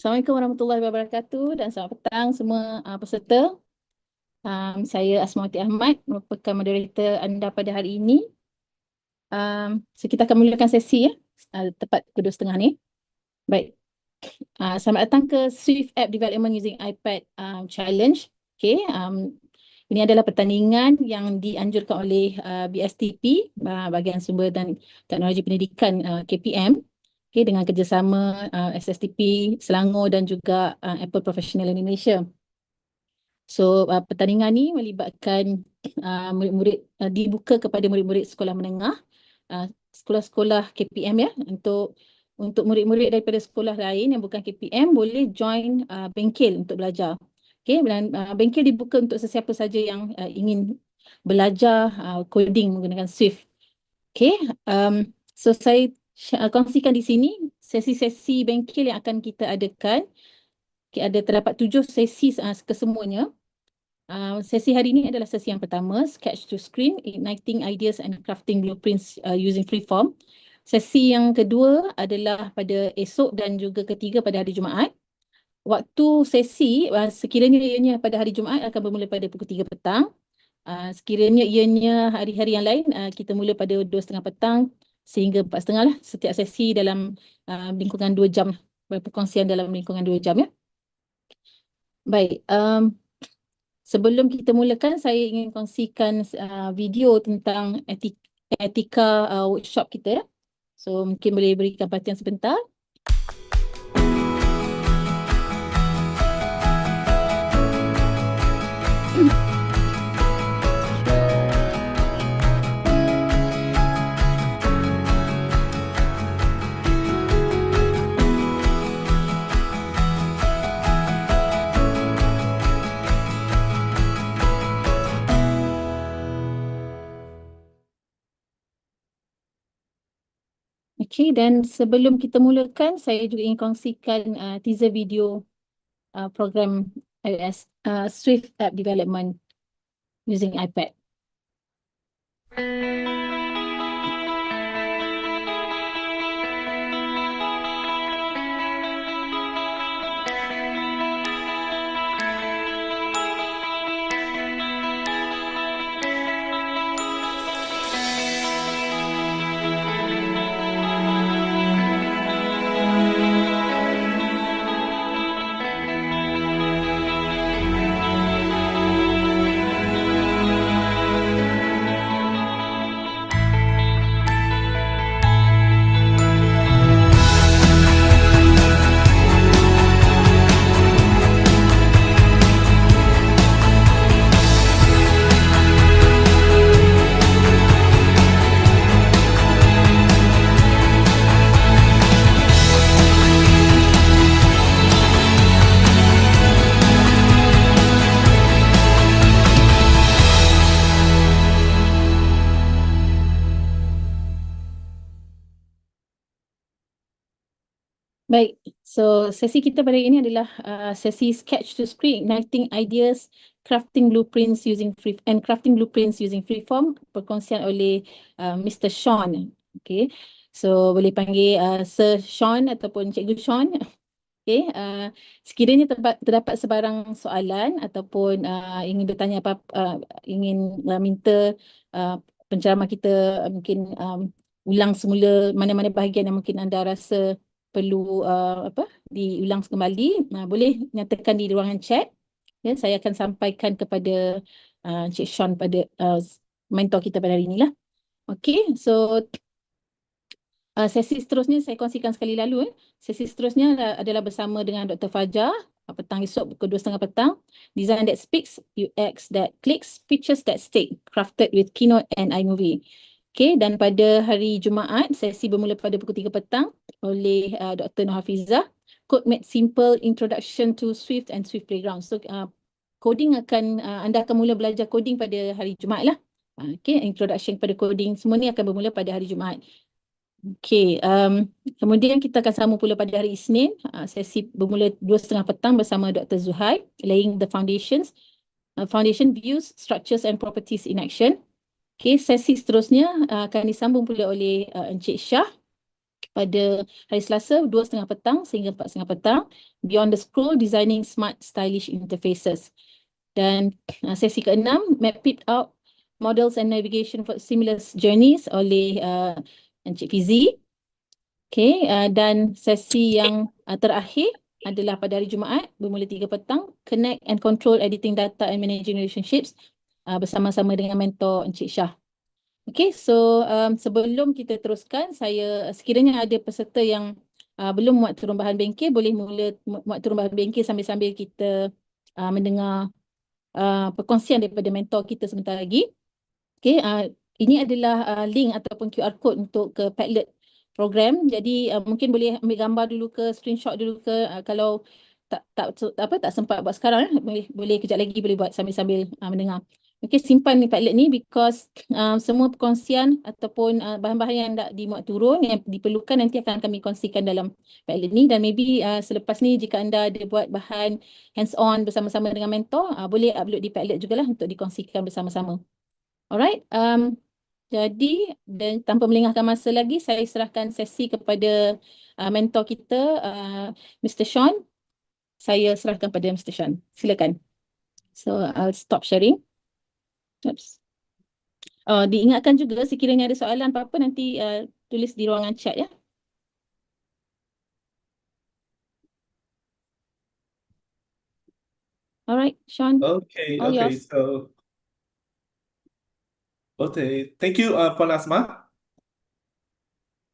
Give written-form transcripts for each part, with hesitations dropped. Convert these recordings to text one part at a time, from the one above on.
Assalamualaikum warahmatullahi wabarakatuh dan selamat petang semua peserta. Saya Asmawati Ahmad, merupakan moderator anda pada hari ini. So kita akan mulakan sesi tepat pukul 2:30 ni. Baik. Selamat datang ke Swift App Development Using iPad Challenge. Okay. Ini adalah pertandingan yang dianjurkan oleh BSTP, Bahagian Sumber dan Teknologi Pendidikan KPM. Okay, dengan kerjasama SSTP Selangor dan juga Apple Professional Indonesia. So pertandingan ni melibatkan murid-murid, dibuka kepada murid-murid sekolah menengah, sekolah-sekolah KPM ya, untuk murid-murid daripada sekolah lain yang bukan KPM boleh join bengkel untuk belajar. Okay, dan bengkel dibuka untuk sesiapa saja yang ingin belajar coding menggunakan Swift. Okay, so saya kongsikan di sini sesi-sesi bengkel yang akan kita adakan. Okay, terdapat 7 sesi kesemuanya. Sesi hari ini adalah sesi yang pertama, Sketch to Screen, Igniting Ideas and Crafting Blueprints using Freeform. Sesi yang kedua adalah pada esok dan juga ketiga pada hari Jumaat. Waktu sesi sekiranya ianya pada hari Jumaat akan bermula pada pukul 3 petang. Sekiranya ianya hari-hari yang lain, kita mula pada 2:30 petang sehingga 4:30 lah, setiap sesi dalam lingkungan 2 jam, perkongsian dalam lingkungan 2 jam ya. Baik, sebelum kita mulakan saya ingin kongsikan video tentang etika workshop kita ya. So mungkin boleh berikan perhatian sebentar. Okay, dan sebelum kita mulakan, saya juga ingin kongsikan teaser video program iOS Swift App Development using iPad. Baik, so sesi kita pada hari ini adalah sesi Sketch to Screen, Igniting Ideas, Crafting Blueprints using Freeform, perkongsian oleh Mr. Sean. Okay, so boleh panggil Sir Sean ataupun Cikgu Sean. Okay, sekiranya terdapat sebarang soalan ataupun ingin bertanya ingin minta penceramah kita mungkin ulang semula mana-mana bahagian yang mungkin anda rasa perlu diulang kembali, boleh nyatakan di ruangan chat. Ya, saya akan sampaikan kepada Cik Sean pada mentor kita pada hari inilah. Okey, so sesi seterusnya saya kongsikan sekali lalu. Sesi seterusnya adalah bersama dengan Dr. Fajar petang esok pukul 2:30 petang. Design that speaks, UX that clicks, features that stick, crafted with Keynote and iMovie. Okay, dan pada hari Jumaat, sesi bermula pada pukul 3 petang oleh Dr. Nur Hafizah. Code Made Simple, Introduction to Swift and Swift Playground. So, coding anda akan mula belajar coding pada hari Jumaat lah. Okay, introduction pada coding, semua ni akan bermula pada hari Jumaat. Okay, kemudian kita akan sambung pula pada hari Isnin. Sesi bermula 2:30 petang bersama Dr. Zuhair, Laying the Foundation Views, Structures and Properties in Action. Okay, sesi seterusnya akan disambung pula oleh Encik Shah. pada hari Selasa 2:30 petang sehingga 4:30 petang. Beyond the Scroll, Designing Smart Stylish Interfaces. Dan sesi ke-6, Map It Out Models and Navigation for Seamless Journeys oleh Encik Fizi. Okay, dan sesi yang terakhir adalah pada hari Jumaat bermula 3 petang, Connect and Control Editing Data and Managing Relationships bersama-sama dengan mentor Encik Shah. Okay, so sebelum kita teruskan, saya sekiranya ada peserta yang belum muat turun bahan bengkel, boleh mula muat turun bahan bengkel sambil-sambil kita mendengar perkongsian daripada mentor kita sebentar lagi. Okay, ini adalah link ataupun QR code untuk ke Padlet program. Jadi mungkin boleh ambil gambar dulu ke, screenshot dulu ke, kalau tak sempat buat sekarang, boleh kejap lagi boleh buat sambil-sambil mendengar. Okay, simpan ni Padlet ni because semua perkongsian ataupun bahan-bahan yang nak dimuat turun yang diperlukan nanti akan kami kongsikan dalam Padlet ni, dan maybe selepas ni jika anda ada buat bahan hands-on bersama-sama dengan mentor, boleh upload di Padlet jugalah untuk dikongsikan bersama-sama. Alright, jadi dan tanpa melengahkan masa lagi, saya serahkan sesi kepada mentor kita, Mr. Sean. Saya serahkan pada Mr. Sean. Silakan. So, I'll stop sharing. Oops. Diingatkan juga sekiranya ada soalan apa-apa nanti tulis di ruangan chat ya. Alright, Sean. Okay, All okay. yours. So, okay. Thank you, Puan Asma.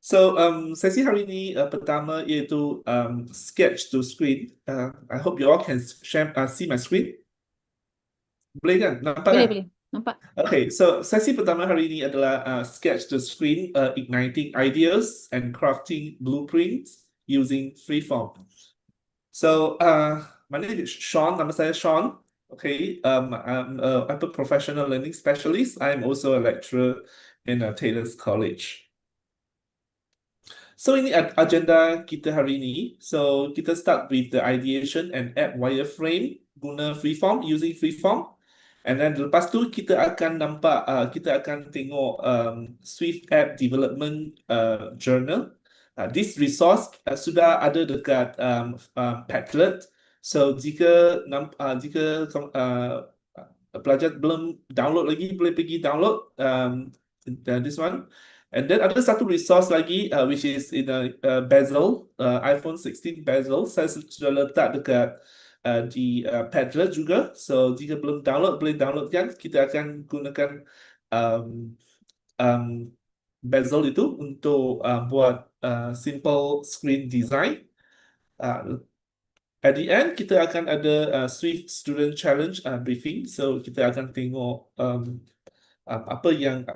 So, sesi hari ini pertama iaitu sketch to screen. I hope you all can see my screen. Boleh kan? Nampak kan? Boleh. Nampak. Okay, so sesi pertama hari ini adalah sketch to screen, igniting ideas and crafting blueprints using Freeform. So, my name is Sean. Nama saya Sean. Okay, I'm a professional learning specialist. I'm also a lecturer in Taylor's College. So ini agenda kita hari ini. So kita start with the ideation and add wireframe guna Freeform, using Freeform. And then lepas tu kita akan nampak, kita akan tengok Swift App Development Journal. This resource sudah ada dekat Padlet. So jika pelajar belum download lagi, boleh pergi download this one. And then ada satu resource lagi which is in bezel, iPhone 16 bezel. Saya sudah letak dekat di Padlet juga. So jika belum download, boleh downloadkan. Kita akan gunakan bezel itu untuk buat simple screen design. At the end, kita akan ada Swift Student Challenge briefing. So kita akan tengok apa yang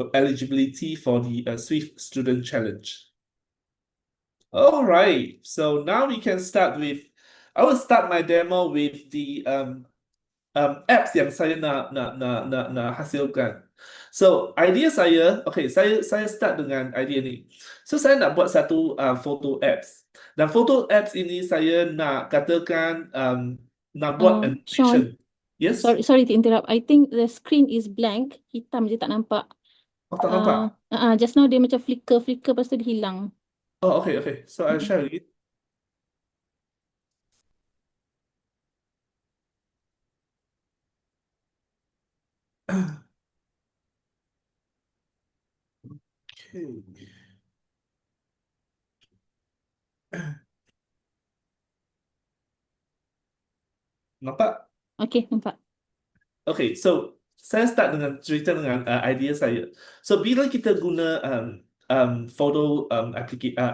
eligibility for the Swift Student Challenge. All right, so now we can start with, I will start my demo with the apps yang saya nak hasilkan. So idea saya, okay, saya start dengan idea ni. So saya nak buat satu photo apps. Dan photo apps ini saya nak katakan nak buat animation. Yes. Sorry to interrupt. I think the screen is blank. Hitam je, tak nampak. Oh, tak nampak? Just now dia macam flicker, lepas tu dia hilang. Oh, okay. So I'll share it. Okay. Nampak? Okay, nampak. Okay, so saya start dengan cerita dengan idea saya. So bila kita guna photo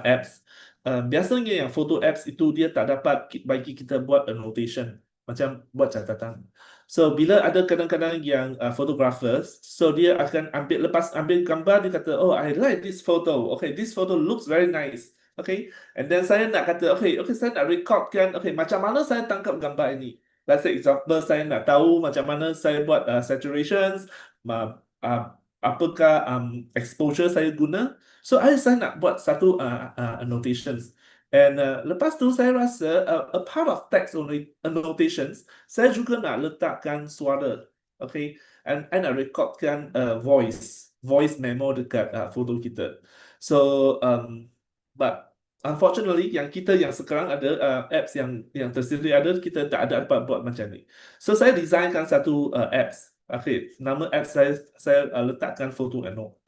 apps, biasanya yang photo apps itu dia tak dapat bagi kita buat annotation, macam buat catatan. So bila ada kadang-kadang yang photographers, so dia akan lepas ambil gambar, dia kata, oh, I like this photo. Okay, this photo looks very nice. Okay, and then saya nak kata, okay, saya nak recordkan, okay, macam mana saya tangkap gambar ini. Let's say example, saya nak tahu macam mana saya buat saturations, apakah exposure saya guna. So saya nak buat satu annotations. And lepas tu saya rasa a part of text annotations, saya juga nak letakkan suara. Okay, and I nak recordkan voice memo dekat foto kita. So but unfortunately yang sekarang ada apps yang tersedia ada, kita tak ada dapat buat macam ni. So saya designkan satu apps. Okay, nama apps saya letakkan photo and note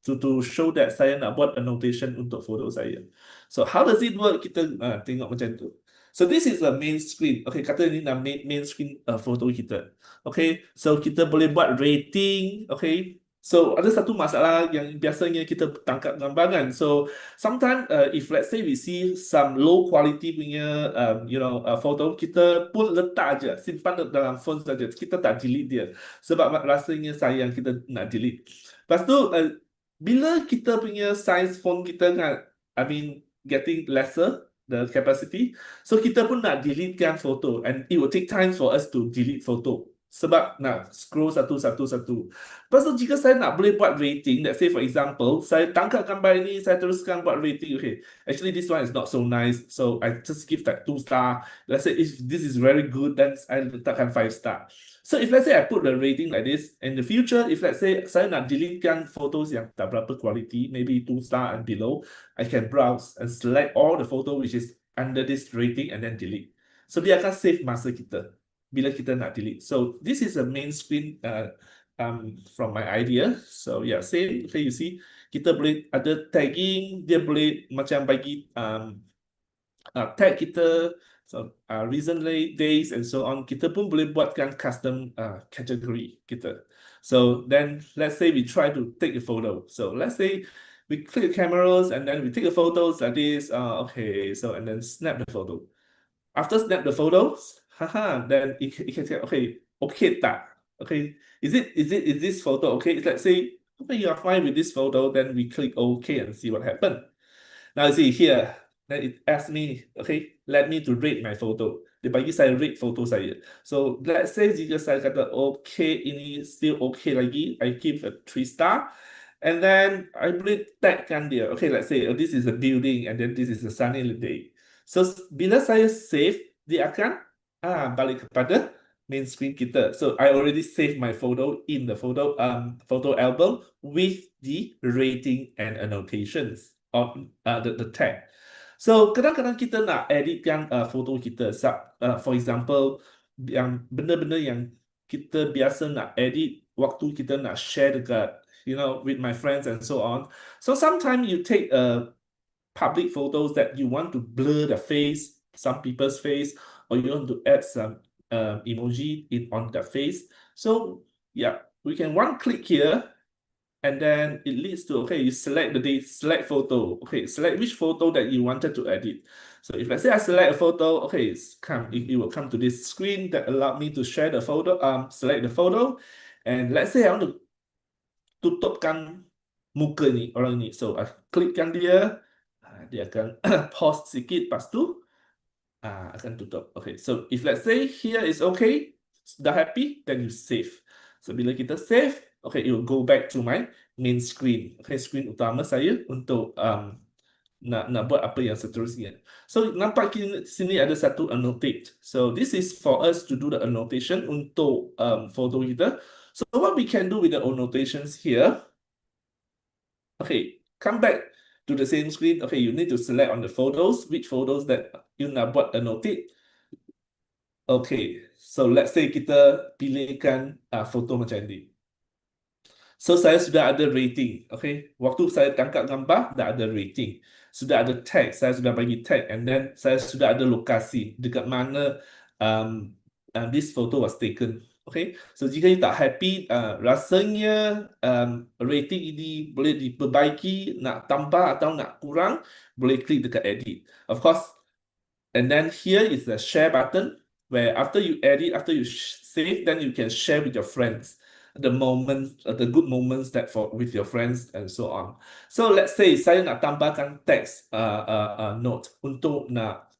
to show that saya nak buat annotation untuk foto saya. So how does it work? Kita tengok macam tu. So this is a main screen. Okay, kata ni nak main screen foto kita. Okay, so kita boleh buat rating. Okay, so ada satu masalah yang biasanya kita tangkap gambar kan. So sometimes if let's say we see some low quality punya photo, kita pun letak aja, simpan dalam phone saja. Kita tak delete dia sebab rasanya sayang kita nak delete. Lepas tu bila kita punya size phone kita kan, I mean getting lesser the capacity, so kita pun nak deletekan foto and it will take time for us to delete photo sebab nak scroll satu. Lepas tu jika saya nak boleh buat rating, let's say for example, saya tangkap gambar ini, saya teruskan buat rating, okay, actually this one is not so nice, so I just give that 2 star. Let's say if this is very good, then I letakkan 5 star. So if let's say I put the rating like this, in the future, if let's say saya nak deletekan photos yang tak berapa quality, maybe 2 star and below, I can browse and select all the photo which is under this rating and then delete. So dia akan save masa kita bila kita nak delete. So this is a main screen from my idea. So yeah, same. Okay, you see, kita boleh ada tagging, dia boleh macam bagi tag kita. So recent days and so on, kita pun boleh buatkan custom category kita. So then let's say we try to take a photo. So let's say we click the cameras and then we take the photos like this. Okay, so and then snap the photo. After snap the photos, then it can say, okay tak? Okay, is this photo okay? Let's say okay, you are fine with this photo, then we click OK and see what happened. Now you see here, then it asks me, okay, let me to rate my photo. Dia bagi saya rate foto saya. So let's say jika saya kata okay, ini still okay lagi, I give a 3 star. And then I boleh tagkan dia. Okay, let's say this is a building and then this is a sunny day. So bila saya save, dia akan balik kepada main screen kita. So I already saved my photo in the photo album with the rating and annotations on the tag. So kadang-kadang kita nak editkan foto kita. For example, yang benda-benda yang kita biasa nak edit waktu kita nak share dekat with my friends and so on. So sometimes you take public photos that you want to blur the face, some people's face, or you want to add some emoji on the face. So yeah, we can one click here, and then it leads to, okay, you select the date, select photo. Okay, select which photo that you wanted to edit. So if let's say I select a photo, okay, it will come to this screen that allowed me to share the photo, select the photo, and let's say I want to tutupkan muka ni orang ni. So I klikkan dia, dia akan pause sikit, lepas tu akan tutup. Okay, so if let's say here is okay, dah happy, then you save. So bila kita save, okay, it will go back to my main screen. Okay, screen utama saya untuk nak buat apa yang seterusnya. So nampak sini ada satu annotate. So this is for us to do the annotation untuk foto kita. So what we can do with the annotations here, okay, come back to the same screen. Okay, you need to select on the photos, which photos that you nak buat annotate. Okay, so let's say kita pilihkan foto macam ni. So saya sudah ada rating, okay. Waktu saya tangkap gambar, dah ada rating. Sudah ada tag, saya sudah bagi tag, and then saya sudah ada lokasi dekat mana this photo was taken. Okay, so jika you tak happy, rasanya rating ini boleh diperbaiki, nak tambah atau nak kurang, boleh klik dekat edit. Of course, and then here is the share button, where after you edit, after you save, then you can share with your friends the moments, the good moments that with your friends and so on. So let's say saya nak tambahkan text note untuk nak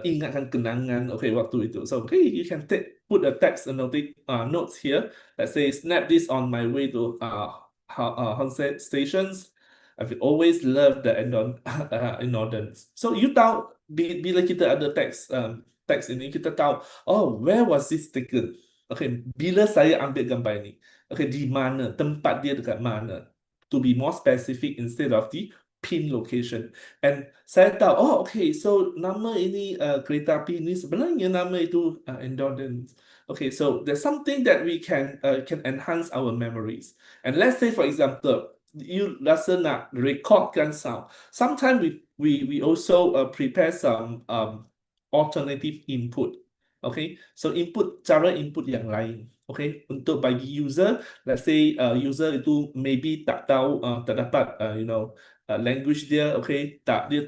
ingatkan kenangan, okay, waktu itu. So okay, you can put the text notes here. Let's say snap this on my way to Honsei stations. I've always loved the Northern. So you tahu bila kita ada text ini, kita tahu, oh, where was this taken? Okay, bila saya ambil gambar ini, okay, di mana, tempat dia dekat mana. to be more specific instead of the pin location. And saya tahu, oh okay, so nama ini kereta api ini sebenarnya nama itu endurance. Okay, so there's something that we can enhance our memories. And let's say, for example, you rasa nak recordkan sound. Sometimes we also prepare some alternative input. Okay, so cara input yang lain. Okay, untuk bagi user, let's say user itu maybe tak tahu, tak dapat, language dia, okay, dia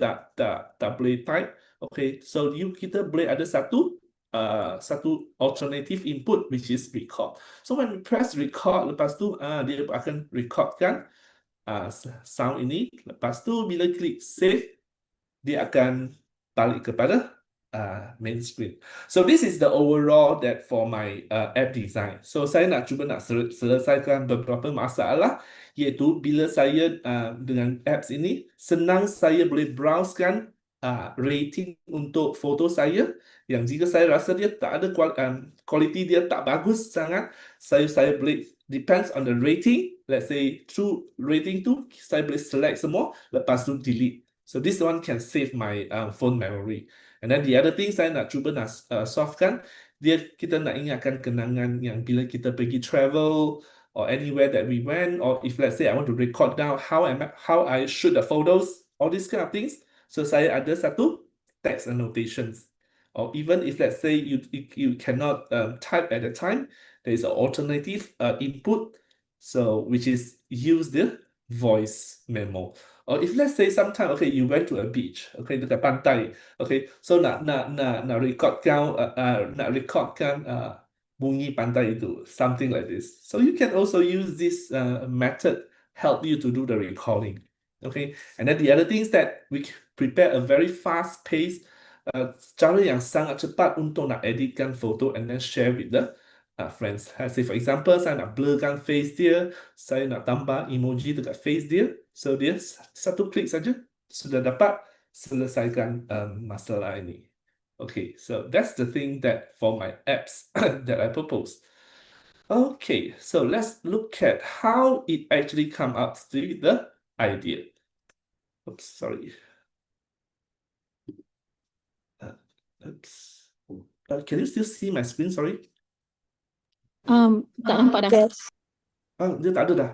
tak boleh type. Okay, so kita boleh ada satu alternative input which is record. So when we press record, lepas tu dia akan recordkan sound ini. Lepas tu bila klik save, dia akan balik kepada main screen. So this is the overall that for my app design. So saya nak cuba selesaikan beberapa masalah, iaitu bila saya dengan apps ini, senang saya boleh browsekan rating untuk foto saya, yang jika saya rasa dia tak ada quality dia tak bagus sangat, saya boleh depends on the rating. Let's say through rating tu saya boleh select semua, lepas tu delete. So this one can save my phone memory. And then the other thing saya nak cuba solvekan, kita nak ingatkan kenangan yang bila kita pergi travel or anywhere that we went, or if let's say I want to record down how I shoot the photos, all these kind of things. So saya ada satu text annotations. Or even if let's say you cannot type at the time, there is an alternative input, so which is use the voice memo. Or if let's say sometime, okay, you went to a beach, okay, dekat pantai, okay, so nak recordkan bunyi pantai itu, something like this. So you can also use this method help you to do the recording, okay. And then the other thing is that we prepare a very fast pace, cara yang sangat cepat untuk nak editkan foto and then share with the friends. Say for example, saya nak blurkan face dia, saya nak tambah emoji dekat face dia, so dia satu klik saja sudah dapat selesaikan masalah ini. Okay, so that's the thing that for my apps that I propose. Okay, so let's look at how it actually come up with the idea. Oops, sorry. Oops. Can you still see my screen? Sorry. Tak nampak dah. Yes. Dia tak ada dah.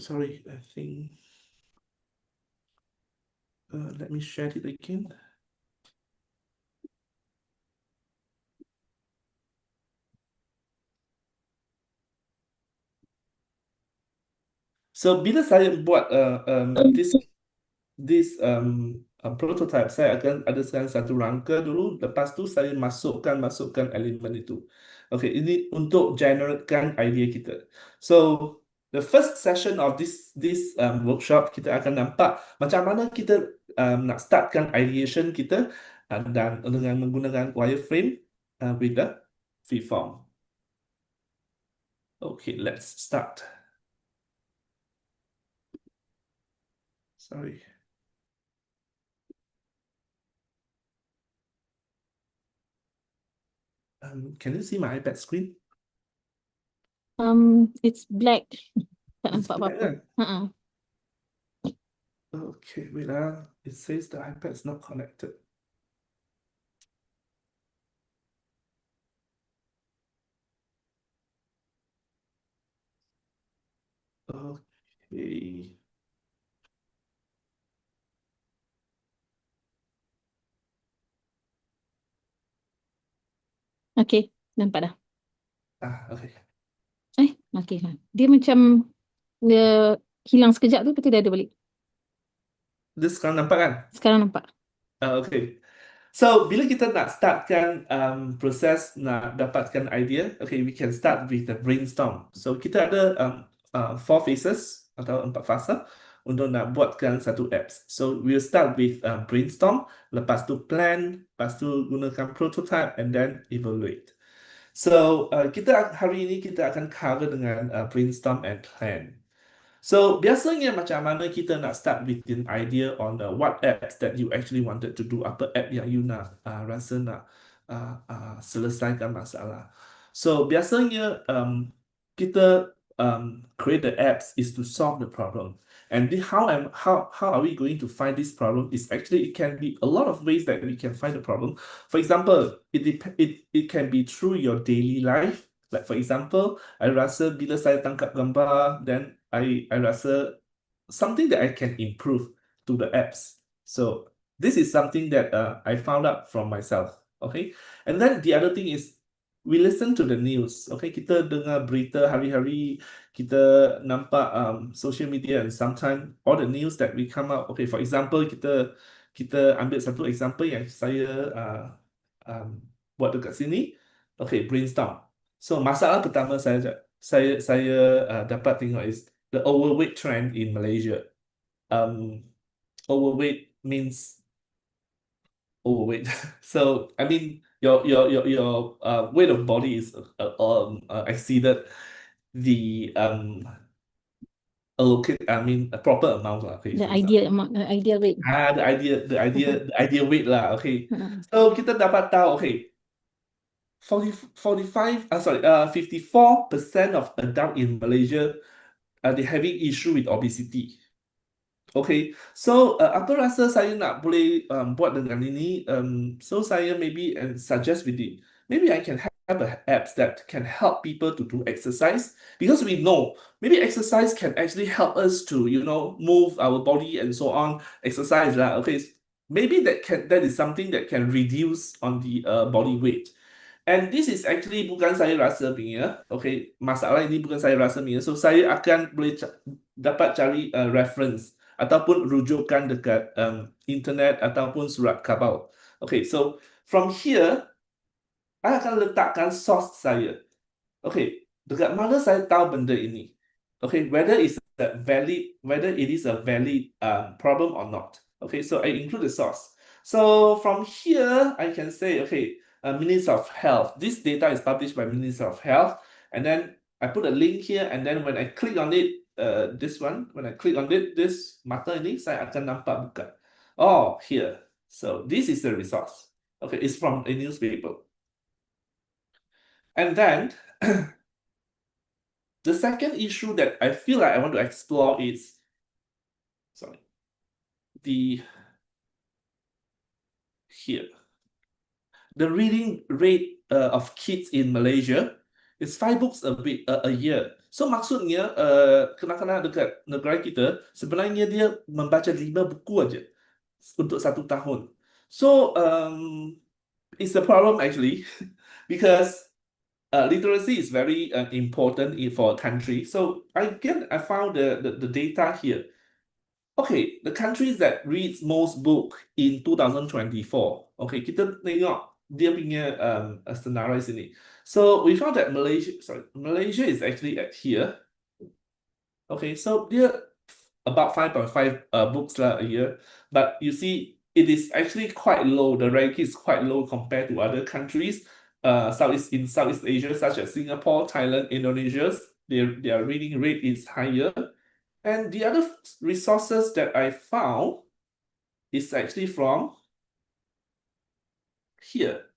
Sorry, I think. Let me share it again. So bila saya buat this prototype, saya akan adakan satu rangka dulu. Lepas tu saya masukkan elemen itu. Okay, ini untuk generatekan idea kita. So the first session of this workshop, kita akan nampak macam mana kita nak startkan ideation kita dan dengan menggunakan wireframe with the freeform. Okay, let's start. Sorry. Can you see my iPad screen? It's black. Tak It's nampak black, apa-apa. Okay, wait. It says the iPad's not connected. Okay. Okay, nampak dah. Okay. Okay. Dia macam dia hilang sekejap tu, lepas tu dia ada balik. Dia sekarang nampak kan? Sekarang nampak. Okay. So, bila kita nak startkan proses nak dapatkan idea, okay, we can start with the brainstorm. So, kita ada 4 phases atau 4 fasa untuk nak buatkan satu apps. So, we'll start with brainstorm, lepas tu plan, lepas tu gunakan prototype, and then evaluate. So, hari ini kita akan cover dengan brainstorm and plan. So, biasanya macam mana kita nak start with an idea on what apps that you actually wanted to do, apa app yang you nak rasa nak selesaikan masalah. So, biasanya kita create the apps is to solve the problem. And how are we going to find this problem? Is actually it can be a lot of ways that we can find the problem. For example, it can be through your daily life. Like for example, I rasa bila saya tangkap gambar, then I rasa something that I can improve to the apps. So this is something that I found out from myself. Okay, and then the other thing is we listen to the news. Okay, kita dengar berita hari-hari, kita nampak social media, and sometimes all the news that we come out. Okay, for example, kita ambil satu example yang saya buat dekat sini. Okay, brainstorm. So masalah pertama saya dapat tengok is the overweight trend in Malaysia. Overweight means overweight. So I mean your weight of body is exceeded the a proper amount lah. Okay, The for example. ideal weight. The idea weight lah. Okay. Ha. So kita dapat tahu, okay, 54% of adult in Malaysia they having issue with obesity. Okay, so apa rasa saya nak boleh buat dengan ini? So saya maybe suggest with it. Maybe I can have apps that can help people to do exercise because we know maybe exercise can actually help us to move our body and so on. Exercise lah. Okay, maybe that is something that can reduce on the body weight. And this is actually bukan saya rasa punya. Okay, masalah ini bukan saya rasa punya. So saya akan boleh dapat cari reference ataupun rujukan dekat internet ataupun surat khabar. Okay, so from here, I akan letakkan source saya. Okay, dekat mana saya tahu benda ini? Okay, whether it is a valid problem or not. Okay, so I include the source. So from here, I can say, okay, Ministry of Health. This data is published by Ministry of Health, and then I put a link here, and then when I click on it, this one, when I click on it, this mata ini saya akan nampak buka. Oh, here. So this is the resource. Okay, it's from a newspaper. And then the second issue that I feel like I want to explore is, the reading rate of kids in Malaysia is 5 books a year. So maksudnya kanak-kanak dekat negara kita sebenarnya dia membaca 5 buku aja untuk 1 tahun. So it's a problem actually because literacy is very important for a country. So I found the data here. Okay, the countries that reads most book in 2024. Okay, kita tengok dia punya scenario sini. So we found that Malaysia is actually at here. Okay, so dia about 5.5 books a year, but you see it is actually quite low. The rank is quite low compared to other countries. In Southeast Asia, such as Singapore, Thailand, Indonesia, their reading rate is higher. And the other resources that I found is actually from here.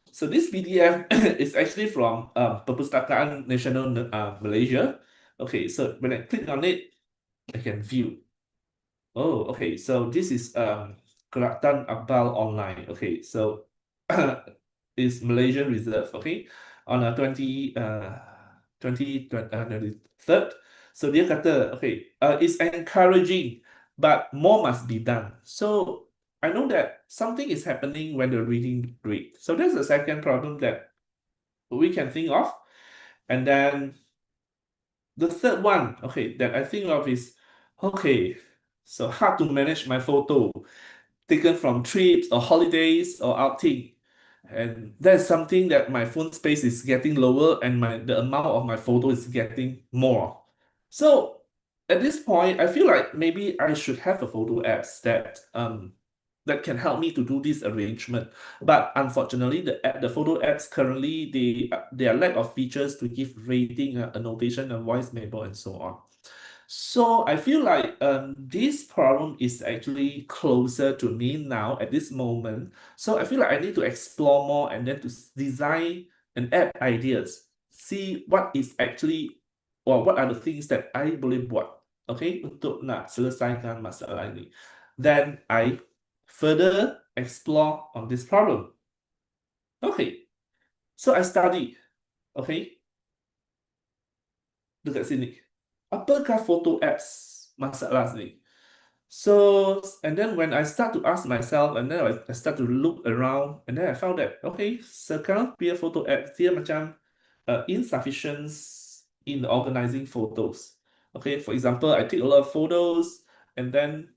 So this PDF is actually from Perpustakaan Nasional Malaysia. Okay, so when I click on it, I can view. Oh, okay, so this is Kelatan Akbal Online. Okay, so is Malaysian Reserve, okay, on 23rd. So dia kata, okay, it's encouraging, but more must be done. So I know that something is happening when the reading rate. So that's the second problem that we can think of. And then the third one, okay, that I think of is, okay, so how to manage my photo taken from trips or holidays or outing. And that's something that my phone space is getting lower and the amount of my photo is getting more. So at this point, I feel like maybe I should have a photo apps that can help me to do this arrangement. But unfortunately, the photo apps currently they are lack of features to give rating, annotation, and voice memo, and so on. So I feel like this problem is actually closer to me now at this moment. So I feel like I need to explore more and then to design an app ideas, see what is actually or what are the things that I boleh buat, okay, untuk nak selesaikan masalah ini. Then I further explore on this problem. Okay, so I study, okay, dekat sini. Apakah photo apps masalah ni? So, and then when I start to ask myself, and then I start to look around, and then I found that, okay, sekarang punya photo apps dia macam insufficient in organizing photos. Okay, for example, I take a lot of photos, and then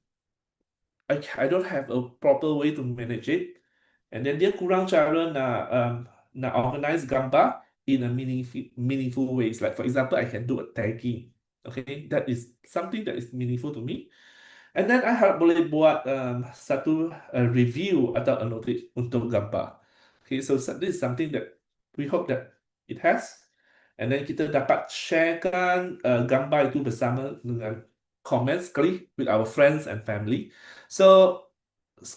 I don't have a proper way to manage it. And then dia kurang cara nak organize gambar in a meaningful ways. Like for example, I can do a tagging. Okay, that is something that is meaningful to me. And then I harap boleh buat satu review atau annotate untuk gambar. Okay, so this is something that we hope that it has. And then kita dapat sharekan gambar itu bersama dengan comments sekali with our friends and family. So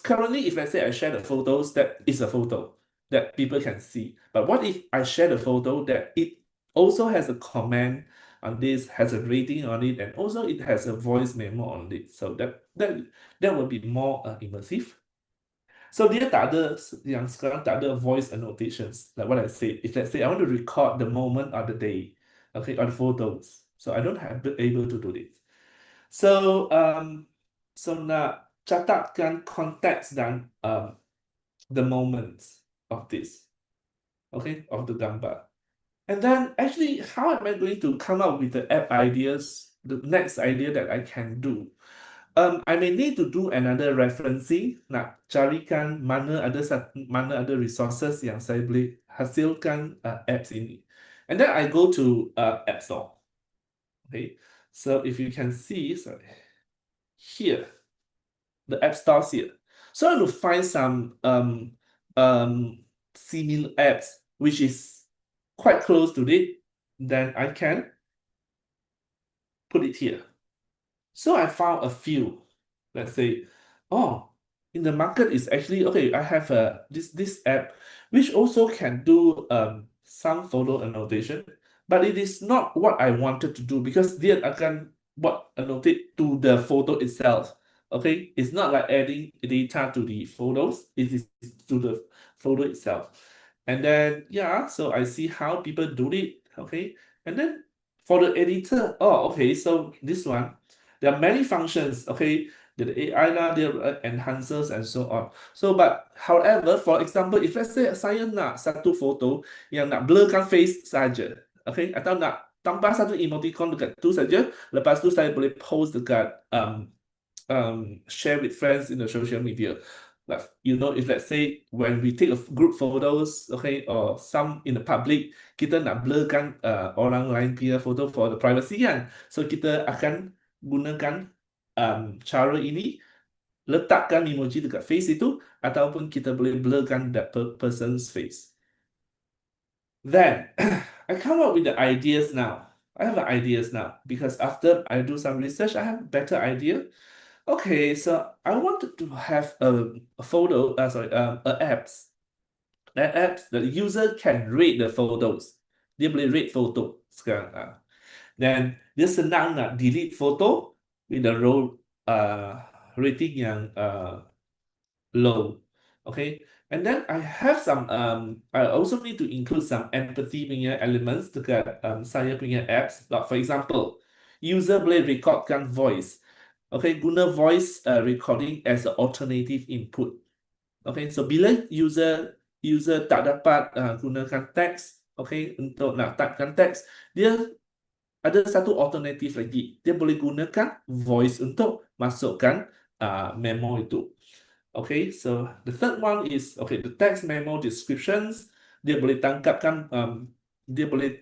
currently, if let's say I share the photos, that is a photo that people can see. But what if I share the photo that it also has a comment on this, has a rating on it, and also it has a voice memo on it. So that will be more immersive. So dia tak ada yang sekarang tak ada voice annotations. Like what I said, if let's say I want to record the moment of the day, okay, on photos. So I don't have been able to do this. So nak catatkan konteks dan the moments of this, okay, of the gambar. And then actually, how am I going to come up with the app ideas, the next idea that I can do? I may need to do another referencing, nak carikan mana ada resources yang saya boleh hasilkan apps ini. And then I go to App Store. Okay, so if you can see, sorry, here, the App Store here. So I want to find some similar apps which is quite close to it, then I can put it here. So I found a few. Let's say, oh, in the market is actually okay. I have this app which also can do some photo annotation, but it is not what I wanted to do because dia akan buat annotate to the photo itself. Okay, it's not like adding data to the photos. It is to the photo itself. And then yeah, so I see how people do it. Okay, and then for the editor, oh okay, so this one. There are many functions, okay? The AI lah, there are enhancers and so on. So, but however, for example, if let's say saya nak satu foto yang nak blurkan face saja, okay? Atau nak tambah satu emoticon dekat tu saja, lepas tu saya boleh post dekat share with friends in the social media. Like, you know, if let's say when we take a group photos, okay, or some in the public, kita nak blurkan orang lain punya foto for the privacy kan. So kita akan gunakan cara ini, letakkan emoji dekat face itu, ataupun kita boleh blurkan that person's face. Then I come up with the ideas now. I have the ideas now because after I do some research, I have a better idea. Okay, so I wanted to have a photo, apps. That apps, the user can rate the photos. Dia boleh rate photo sekarang. Then dia senang nak delete photo with the rating yang low. Okay, and then I have some I also need to include some empathy punya elements dekat saya punya apps. Like for example, user boleh recordkan voice. Okay, guna voice recording as an alternative input. Okay, so bila user tak dapat gunakan teks, okay, untuk nak typekan teks, dia ada satu alternatif lagi. Dia boleh gunakan voice untuk masukkan memo itu. Okay, so the third one is okay, the text memo descriptions. Dia boleh tangkapkan, dia boleh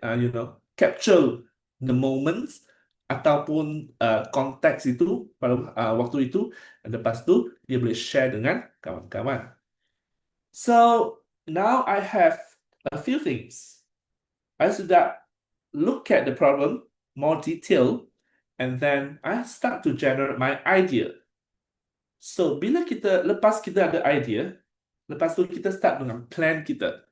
capture the moments ataupun konteks itu pada waktu itu, dan lepas tu dia boleh share dengan kawan-kawan. So now I have a few things. I sudah look at the problem more detailed, and then I start to generate my idea. So lepas kita ada idea, lepas tu kita start dengan plan kita.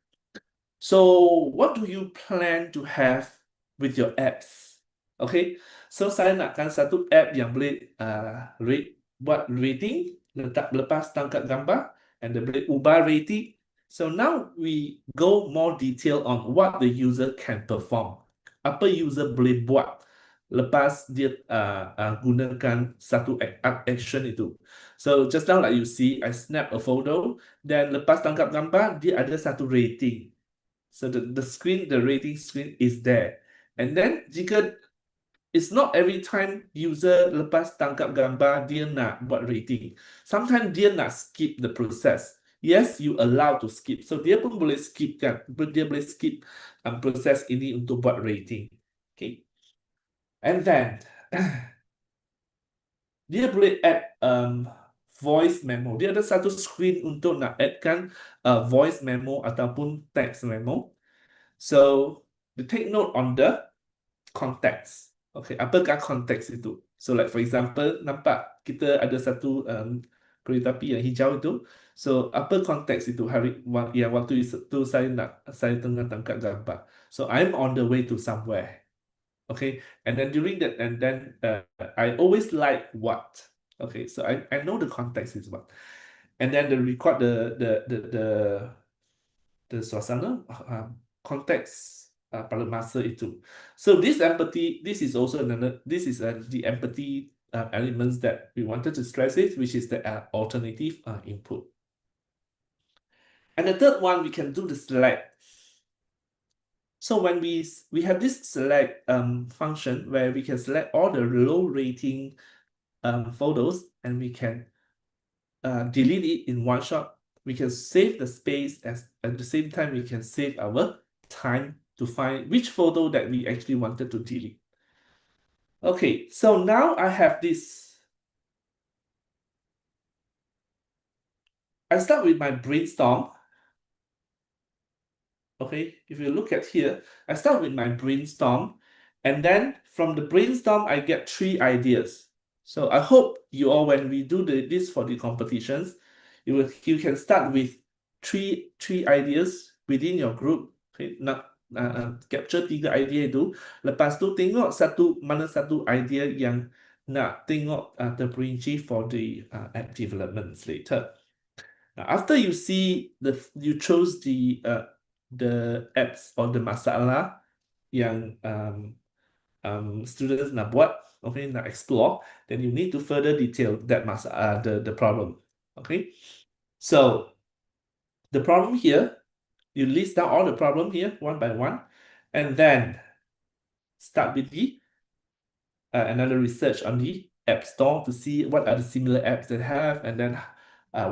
So what do you plan to have with your apps? Okay, so saya nakkan satu app yang boleh buat rating, lepas tangkap gambar, and dia boleh ubah rating. So now we go more detail on what the user can perform. Apa user boleh buat lepas dia gunakan satu action itu. So just now like you see, I snap a photo, dan lepas tangkap gambar, dia ada satu rating. So the rating screen is there. And then jika it's not every time user lepas tangkap gambar dia nak buat rating. Sometimes dia nak skip the process. Yes, you allow to skip. So dia pun boleh skip kan. Dia boleh skip proses ini untuk buat rating. Okay. And then dia boleh add voice memo. Dia ada satu screen untuk nak addkan voice memo ataupun text memo. So take note on the context. Okay, apakah konteks itu? So like for example, nampak kita ada satu kereta api yang hijau itu. So apa konteks itu yang waktu itu saya tengah tangkap gambar. So I'm on the way to somewhere. Okay, and then during that, and then I always like what. Okay, so I know the context is what. And then the record the suasana konteks pada masa itu. So this empathy, this is also another, this is the empathy elements that we wanted to stress it, which is the alternative input. And the third one, we can do the select. So when we have this select function where we can select all the low rating photos, and we can delete it in one shot. We can save the space, as at the same time we can save our time to find which photo that we actually wanted to delete. Okay, so now I have this. I start with my brainstorm. Okay, if you look at here, I start with my brainstorm, and then from the brainstorm, I get 3 ideas. So I hope you all, when we do this for the competitions, you can start with three ideas within your group. Okay, capture 3 idea itu. Lepas tu tengok mana satu idea yang nak tengok terperinci for the app developments later. Now, after you chose the apps or the masalah yang students nak buat, okay, nak explore, then you need to further detail that the problem. Okay, so the problem here, you list down all the problem here one by one, and then start with the another research on the app store to see what are the similar apps that have, and then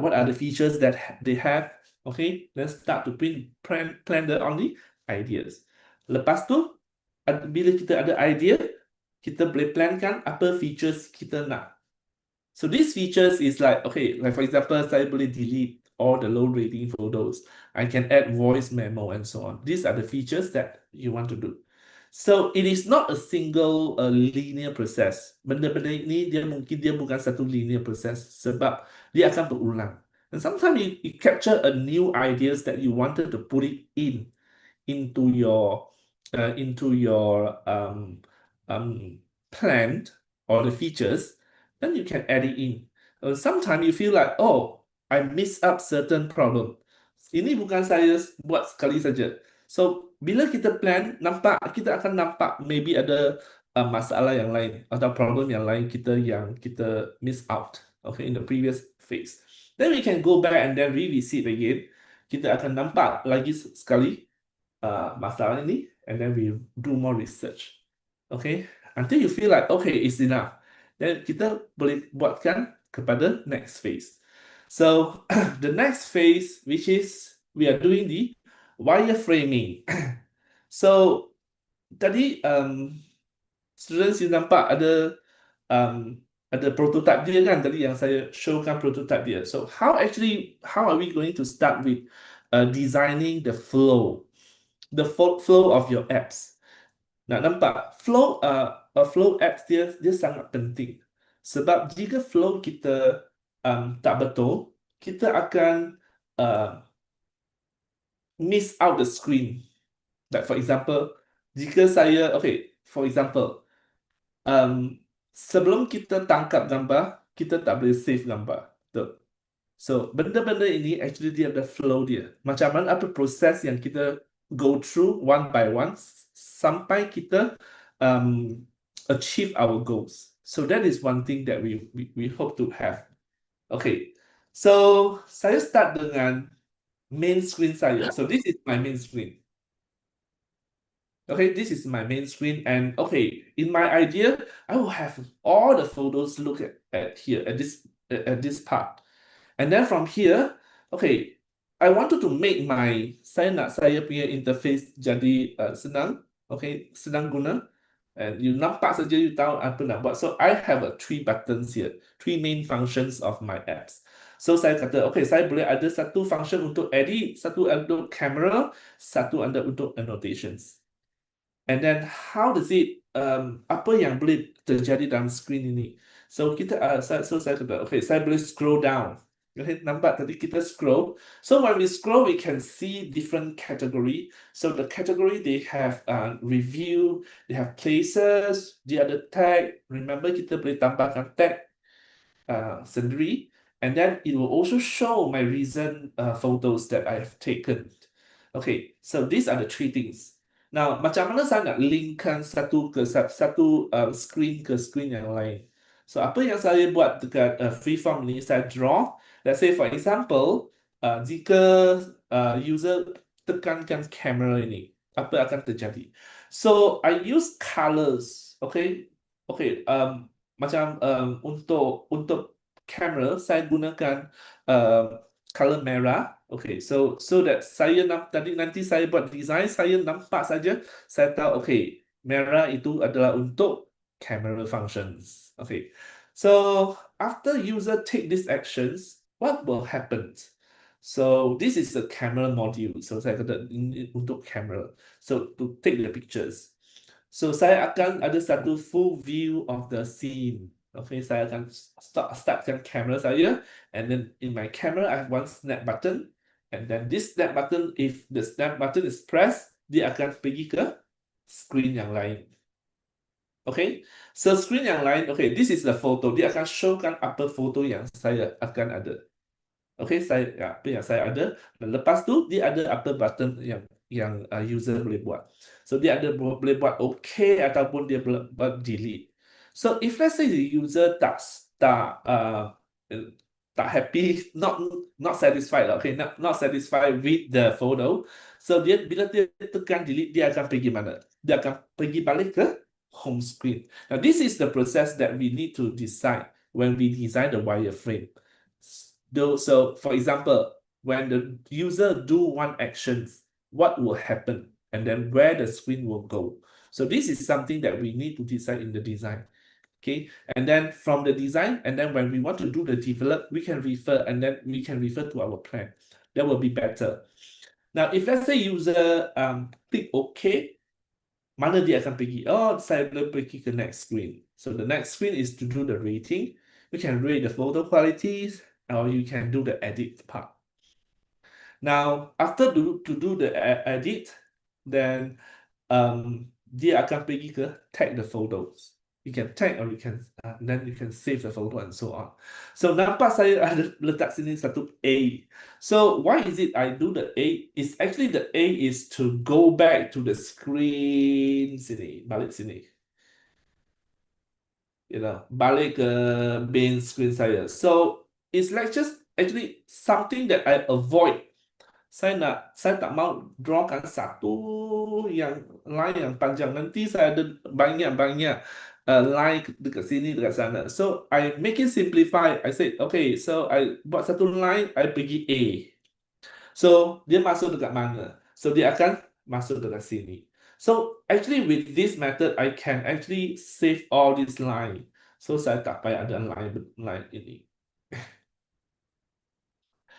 what are the features that they have. Okay, let's start to plan on the ideas. Lepas tu, bila kita ada idea, kita boleh plankan apa features kita nak. So these features is like, okay, like for example, saya boleh delete all the low rating photos. I can add voice memo and so on. These are the features that you want to do. So it is not a single linear process. Benda-benda ini mungkin dia bukan satu linear process sebab dia akan berulang. And sometimes you capture a new ideas that you wanted to put it into your plan or the features, then you can add it in. Sometimes you feel like, oh, I miss up certain problem. Ini bukan saya buat sekali saja. So bila kita plan, kita akan nampak maybe ada masalah yang lain atau problem yang lain yang kita miss out. Okay, in the previous phase. Then we can go back and then revisit again. Kita akan nampak lagi sekali masalah ini, and then we do more research. Okay, until you feel like, okay, it's enough. Then kita boleh buatkan kepada next phase. So the next phase, which is we are doing the wireframing. So tadi students you nampak ada prototype dia kan, tadi yang saya showkan prototype dia. So how are we going to start with designing the flow of your apps? Nak nampak flow apps dia sangat penting. Sebab jika flow kita tak betul, kita akan miss out the screen. Like for example, jika saya, okay, for example, sebelum kita tangkap gambar, kita tak boleh save gambar. Betul. So, benda-benda ini actually dia ada flow dia. Macam mana apa proses yang kita go through one by one sampai kita um, achieve our goals. So that is one thing that we hope to have. Okay, so saya start dengan main screen saya. So this is my main screen. Okay, this is my main screen, and okay, in my idea, I will have all the photos look at here at this part. And then from here, okay, I wanted to make saya punya interface jadi senang, okay, senang guna. And you nampak saja you tahu apa nak buat. So I have three buttons here, three main functions of my apps. So saya kata, okay, saya boleh ada satu function untuk edit, satu untuk camera, satu ada untuk annotations. And then how does it apa yang boleh terjadi dalam screen ini? So kita saya kata, okay, saya boleh scroll down. Okay, nampak tadi kita scroll. So when we scroll, we can see different category. So the category they have review, they have places, dia ada tag. Remember kita boleh tambahkan tag sendiri, and then it will also show my recent photos that I have taken. Okay, so these are the three things. Now, macam mana saya nak linkkan satu screen ke screen yang lain? So, apa yang saya buat dekat Freeform ni, saya draw. Let's say, for example, jika user tekankan kamera ini, apa akan terjadi? So, I use colors, okay? Okay, macam untuk kamera, saya gunakan color merah. Okay, so that saya nanti saya buat design, saya nampak saja, saya tahu, okay, merah itu adalah untuk camera functions. Okay, so after user take these actions, what will happen? So this is the camera module. So saya kata ini untuk camera. So to take the pictures. So saya akan ada satu full view of the scene. Okay, saya akan startkan kamera saya, and then in my camera I have one snap button, and then this snap button, if the snap button is pressed, dia akan pergi ke screen yang lain. Okay, so screen yang lain, okay, this is the photo. Dia akan showkan apa foto yang saya akan ada. Okay, apa yang saya ada, dan lepas tu dia ada apa button yang user boleh buat. So dia ada boleh buat OK ataupun dia boleh buat delete. So if let's say the user tak happy, not satisfied, okay, not satisfied with the photo, so bila dia tekan delete, dia akan pergi mana? Dia akan pergi balik ke home screen. Now this is the process that we need to decide when we design the wireframe. So for example, when the user do one action, what will happen? And then where the screen will go. So this is something that we need to decide in the design. Okay, and then from the design, and then when we want to do the develop, we can refer, and then we can refer to our plan. That will be better. Now, if let's say user click OK, mana dia akan pergi? Oh, saya boleh pergi ke next screen. So the next screen is to do the rating. We can rate the photo qualities, or you can do the edit part. Now, after to do the edit, then dia akan pergi ke tag the photos. You can tag, or you can then you can save the photo and so on. So nampak saya ada letak sini satu A. So why is it I do the A? It's actually the A is to go back to the screen sini, balik sini. You know, balik ke main screen saya. So it's like just actually something that I avoid. Saya tak mau drawkan satu yang line yang panjang. Nanti saya ada banyak-banyak line dekat sini, dekat sana. So I make it simplify. I said, okay, so I buat satu line, I pergi A. So dia masuk dekat mana? So dia akan masuk dekat sini. So actually with this method, I can actually save all this line. So saya tak payah ada line ini.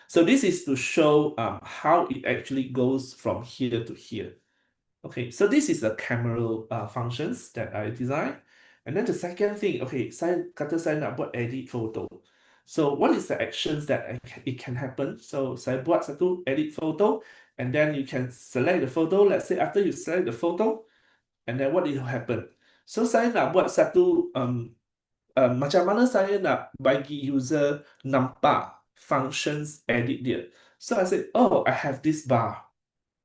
So this is to show how it actually goes from here to here. Okay, so this is the camera functions that I designed. And then the second thing, okay, saya nak buat edit photo. So what is the actions that it can happen? So saya buat satu edit photo, and then you can select the photo. Let's say after you select the photo, and then what will happen? So saya nak buat satu macam mana saya nak bagi user nampak functions edit dia. So I said, oh, I have this bar.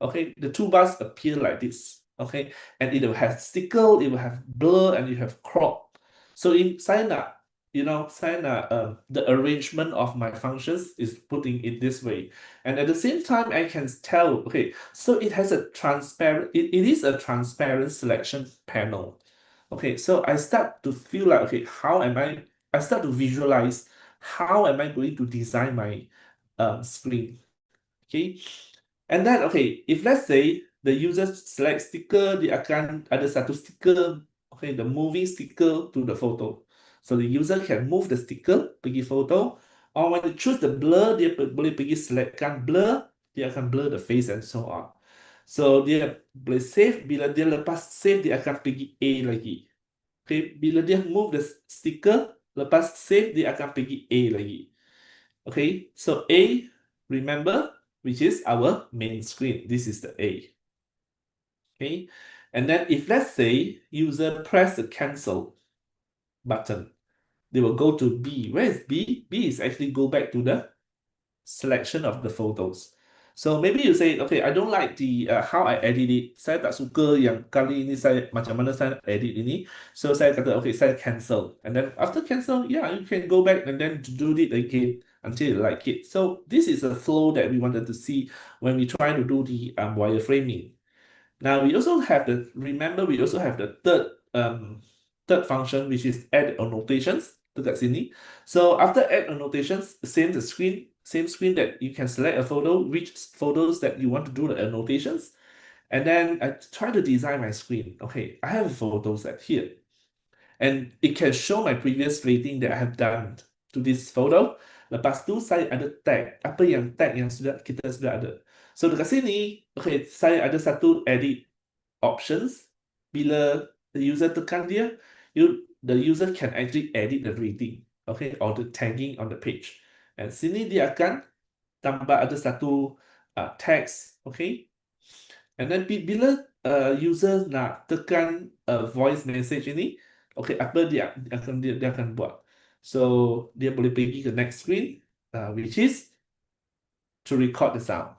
Okay, the two bars appear like this. Okay, and it will have stickle, it will have blur, and you have crop. So in saya nak, saya nak the arrangement of my functions is putting it this way. And at the same time, I can tell, okay, so it has a transparent, it is a transparent selection panel. Okay, so I start to feel like, okay, I start to visualize how am I going to design my screen. Okay, and then, okay, if let's say the user select sticker, dia akan ada satu sticker, okay, the moving sticker to the photo. So the user can move the sticker, pergi photo, or when they choose the blur, dia boleh pergi selectkan blur, dia akan blur the face and so on. So dia boleh save, bila dia lepas save, dia akan pergi A lagi. Okay, bila dia move the sticker, lepas save, dia akan pergi A lagi. Okay, so A, remember, which is our main screen. This is the A. Okay, and then if let's say user press the cancel button, they will go to B. Where is B? B is actually go back to the selection of the photos. So maybe you say, okay, I don't like the how I edit it. Saya tak suka yang kali ini saya macam mana saya edit ini. So saya kata, okay, saya cancel. And then after cancel, yeah, you can go back and then do it again until you like it. So this is a flow that we wanted to see when we try to do the wireframing. Now we also have remember we also have the third function, which is add annotations dekat sini. So after add annotations, same screen that you can select a photo, which photos that you want to do the annotations. And then I try to design my screen. Okay, I have photos at here. And it can show my previous rating that I have done to this photo. Lepas tu saya ada tag. Apa yang tag yang kita sudah ada. So dekat sini, okay, saya ada satu edit options. Bila the user tekan dia, the user can actually edit the rating, okay, or the tagging on the page. And sini dia akan tambah ada satu text, okay. And then bila user nak tekan voice message ini, okay, apa dia akan buat. So dia boleh pergi ke next screen, which is to record the sound.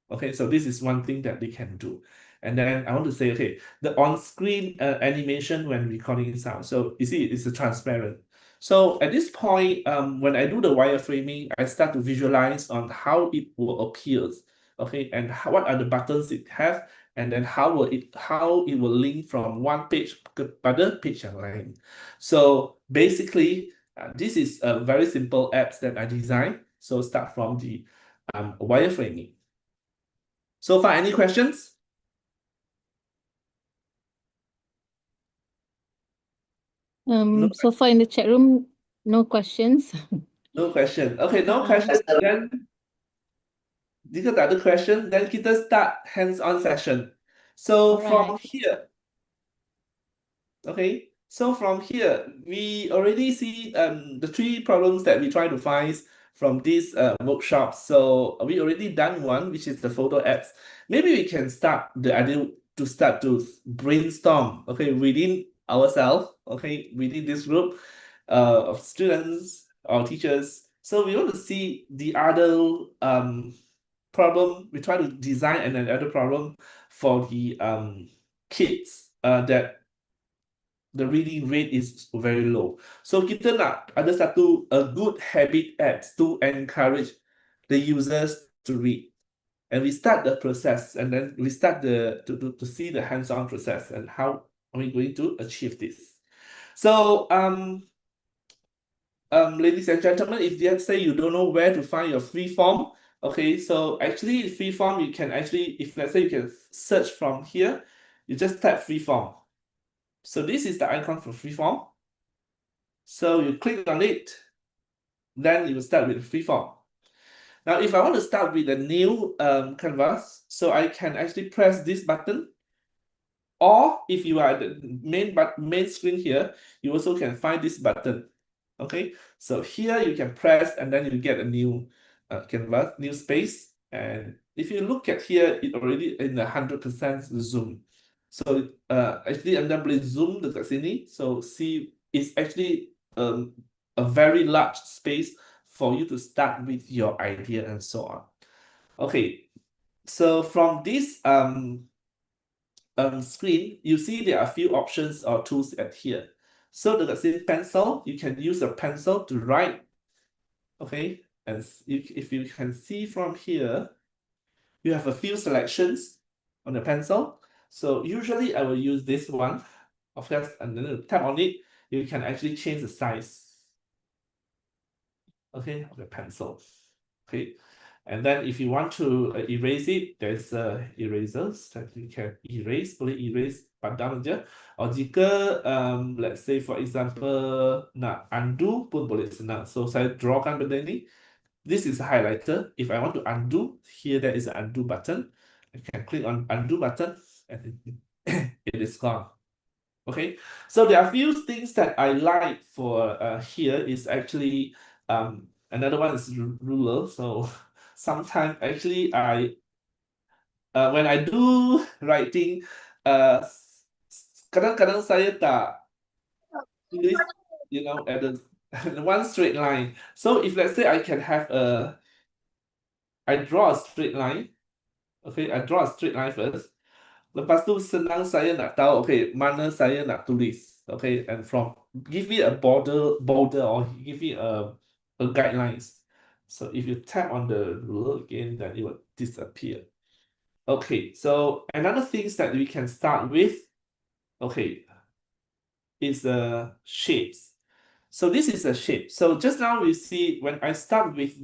Okay, so this is one thing that they can do. And then I want to say, okay, the on-screen animation when recording sound. So you see, it's a transparent. So at this point, when I do the wireframing, I start to visualize on how it will appear, okay, and what are the buttons it have, and then how it will link from one page to other page yang lain. So basically, this is a very simple apps that I designed. So start from the wireframing. So far, any questions? So far in the chat room, no questions. No question. Okay, no question. Then jika tak ada question, then kita start hands-on session. So from here, okay. So from here, we already see the three problems that we try to find from this workshop. So we already done one, which is the photo apps. Maybe we can start the idea to start to brainstorm, okay, within ourselves, okay, within this group of students or teachers. So we want to see the other problem. We try to design another problem for the kids that the reading rate is very low. So kita nak ada a good habit apps to encourage the users to read. And we start the process, and then we start to see the hands-on process and how are we going to achieve this. So ladies and gentlemen, if you say you don't know where to find your Freeform, okay, so actually Freeform, you can actually, if let's say you can search from here, you just type Freeform. So this is the icon for Freeform. So you click on it, then you will start with Freeform. Now, if I want to start with a new canvas, so I can actually press this button. Or if you are at the main screen here, you also can find this button. Okay, so here you can press and then you get a new canvas, new space. And if you look at here, it already in 100% zoom. So actually anda boleh zoom dekat sini. So see, it's actually a very large space for you to start with your idea and so on. Okay, so from this screen, you see there are a few options or tools at here. So dekat sini pencil, you can use a pencil to write. Okay, and if you can see from here, you have a few selections on the pencil. So usually I will use this one, of course, and then you tap on it, you can actually change the size, okay, of the pencil. Okay, and then if you want to erase it, there's erasers that you can erase, boleh erase padam je. Or jika let's say for example nak undo pun boleh senang. So saya drawkan benda ni. This is a highlighter. If I want to undo, here there is an undo button. I can click on undo button and it is gone. Okay, so there are a few things that I like for here is actually another one is ruler. So sometimes actually I when I do writing kadang-kadang saya tak tulis, you know, at the one straight line. So if let's say I can have I draw a straight line. Okay, I draw a straight line first. Lepas tu senang saya nak tahu, okay, mana saya nak tulis. Okay, and from give me a border or give me a guidelines. So if you tap on the ruler again, then it will disappear. Okay, so another things that we can start with, okay, is shapes. So this is a shape. So just now we see when I start with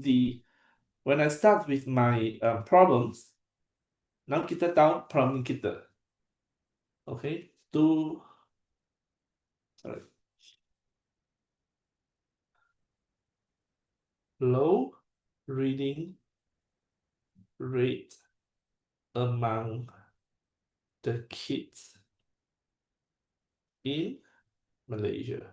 my problems, now kita tahu problem kita. Okay, sorry, low reading rate among the kids in Malaysia.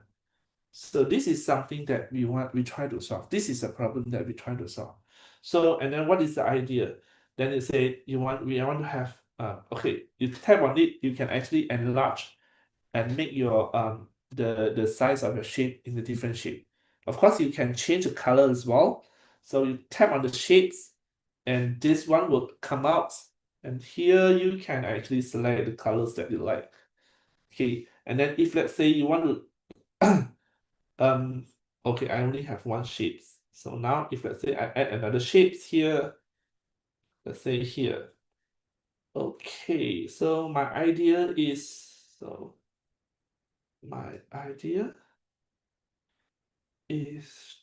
So this is something that we try to solve. This is a problem that we try to solve. So and then what is the idea? Then you say we want to have okay, you tap on it, you can actually enlarge and make your the size of your shape in a different shape. Of course, you can change the color as well. So you tap on the shapes and this one will come out. And here you can actually select the colors that you like. Okay, and then if let's say you want to okay, I only have one shapes. So now if let's say I add another shapes here, let's say here. Okay, so my idea is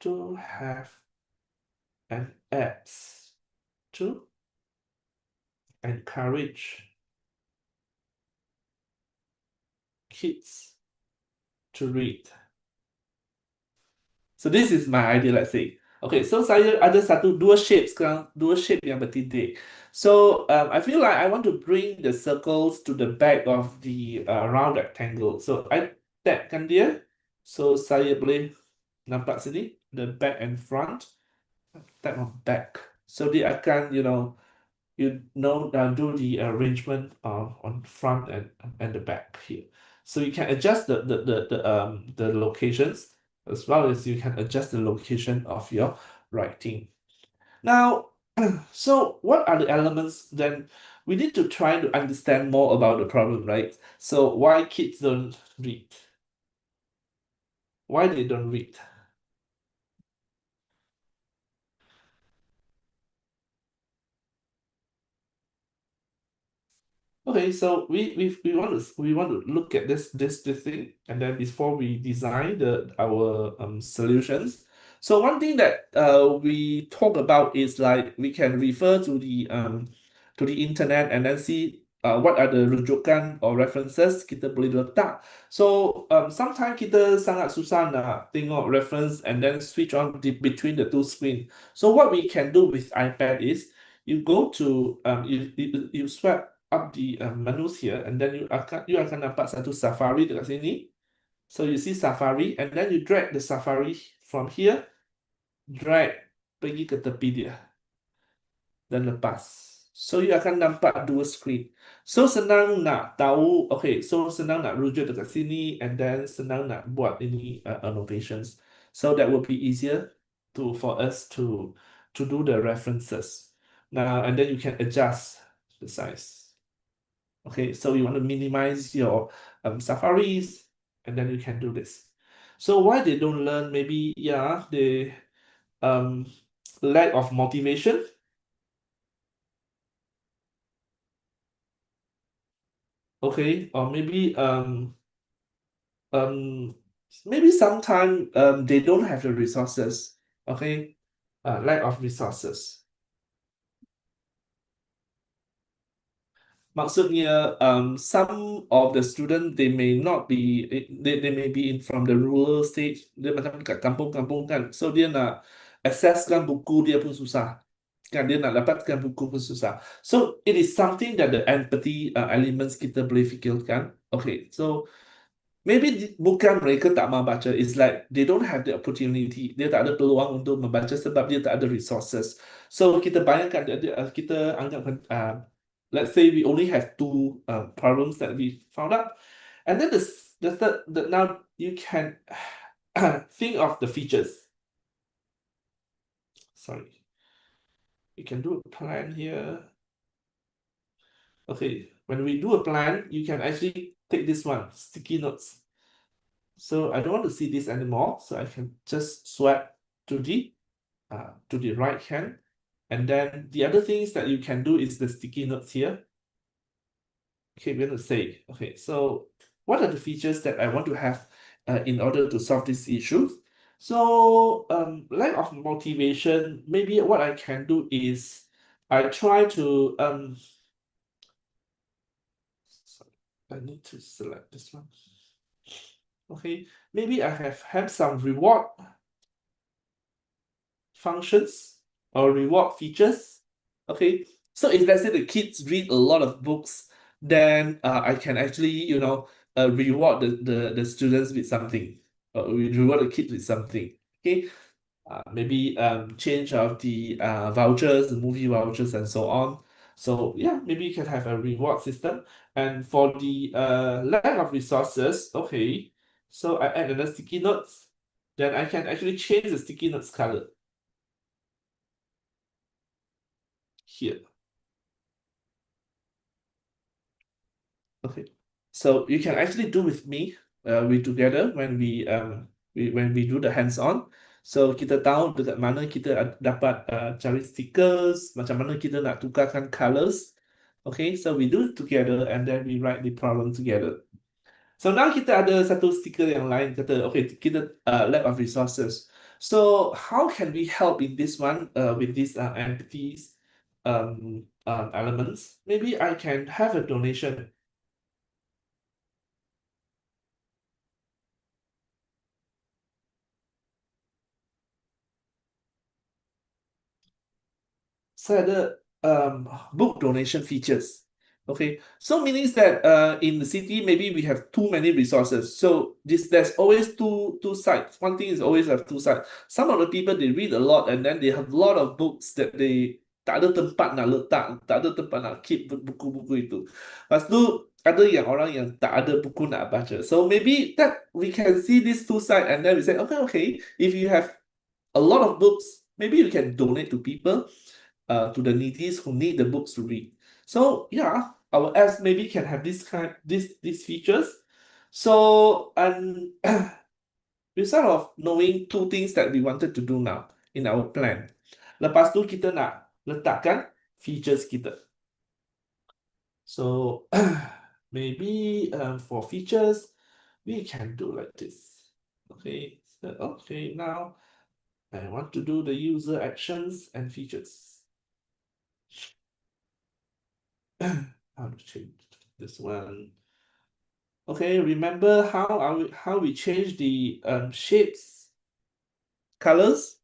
to have an apps to encourage kids to read. So this is my idea, let's say. Okay, so saya ada dua shape yang bertitik. So I feel like I want to bring the circles to the back of the round rectangle. So I tapkan dia. So saya boleh nampak sini, the back and front. Tap on back. So dia akan, do the arrangement on front and the back here. So you can adjust the locations as well as you can adjust the location of your writing. Now, so what are the elements then? We need to try to understand more about the problem, right? So why kids don't read? Why they don't read? Okay, so we want to look at this thing, and then before we design our solutions. So one thing that we talk about is like we can refer to the internet and then see what are the rujukan or references kita boleh letak. So sometimes kita sangat susah nak tengok reference and then switch on between the two screen. So what we can do with iPad is you go to you swipe up the menus here, and then you akan nampak satu Safari dekat sini. So you see Safari, and then you drag the Safari from here, drag pergi ke tepi dia, dan lepas. So you akan nampak dua screen. So senang nak tahu, okay, so senang nak rujuk dekat sini and then senang nak buat ini annotations. So that will be easier for us to do the references. Now and then you can adjust the size. Okay, so you want to minimize your safaris and then you can do this. So why they don't learn? Maybe yeah, they um lack of motivation. Okay, or um maybe sometimes they don't have the resources. Okay, lack of resources. Maksudnya, some of the student they may not be they may be in from the rural stage. Dia macam kat kampung-kampung kan. So dia nak accesskan buku dia pun susah. Kan dia nak dapatkan buku pun susah. So it is something that the empathy elements kita boleh fikirkan. Okay, so maybe bukan mereka tak mahu baca, it's like they don't have the opportunity. Dia tak ada peluang untuk membaca sebab dia tak ada resources. So kita bayangkan, kita anggap, let's say we only have two problems that we found out. And then the third, now you can think of the features. Sorry. You can do a plan here. Okay, when we do a plan, you can actually take this one, sticky notes. So I don't want to see this anymore. So I can just swipe to the right hand. And then the other things that you can do is the sticky notes here. Okay, we're going to say, okay, so what are the features that I want to have in order to solve this issue? So lack of motivation, maybe what I can do is I try to, sorry, I need to select this one. Okay, maybe I have some reward functions or reward features. Okay, so if let's say the kids read a lot of books, then I can actually, reward the students with something, or reward the kids with something. Okay, maybe change of the vouchers, the movie vouchers, and so on. So yeah, maybe you can have a reward system. And for the lack of resources, okay, so I add another sticky notes. Then I can actually change the sticky notes color here. Okay, so you can actually do with me, we together when we do the hands-on. So kita tahu dekat mana kita dapat cari stickers, macam mana kita nak tukarkan colors. Okay, so we do it together and then we write the problem together. So now kita ada satu sticker yang lain kata, okay, kita lack of resources. So how can we help in this one with these entities elements? Maybe I can have a donation. Saya ada book donation features. Okay, so means that in the city maybe we have too many resources. So there's always two sides. One thing is always have two sides. Some of the people they read a lot and then they have a lot of books that they tak ada tempat nak letak, tak ada tempat nak keep buku-buku itu. Lepas tu ada yang orang yang tak ada buku nak baca. So maybe that we can see these two sides and then we say, okay, if you have a lot of books, maybe you can donate to people, to the needies who need the books to read. So yeah, our apps maybe can have these features. So and we sort of knowing two things that we wanted to do now in our plan. Lepas tu kita nak letakkan features kita. So maybe for features, we can do like this. Okay, so, okay, now I want to do the user actions and features. How to change this one? Okay, remember how we change the shapes, colors?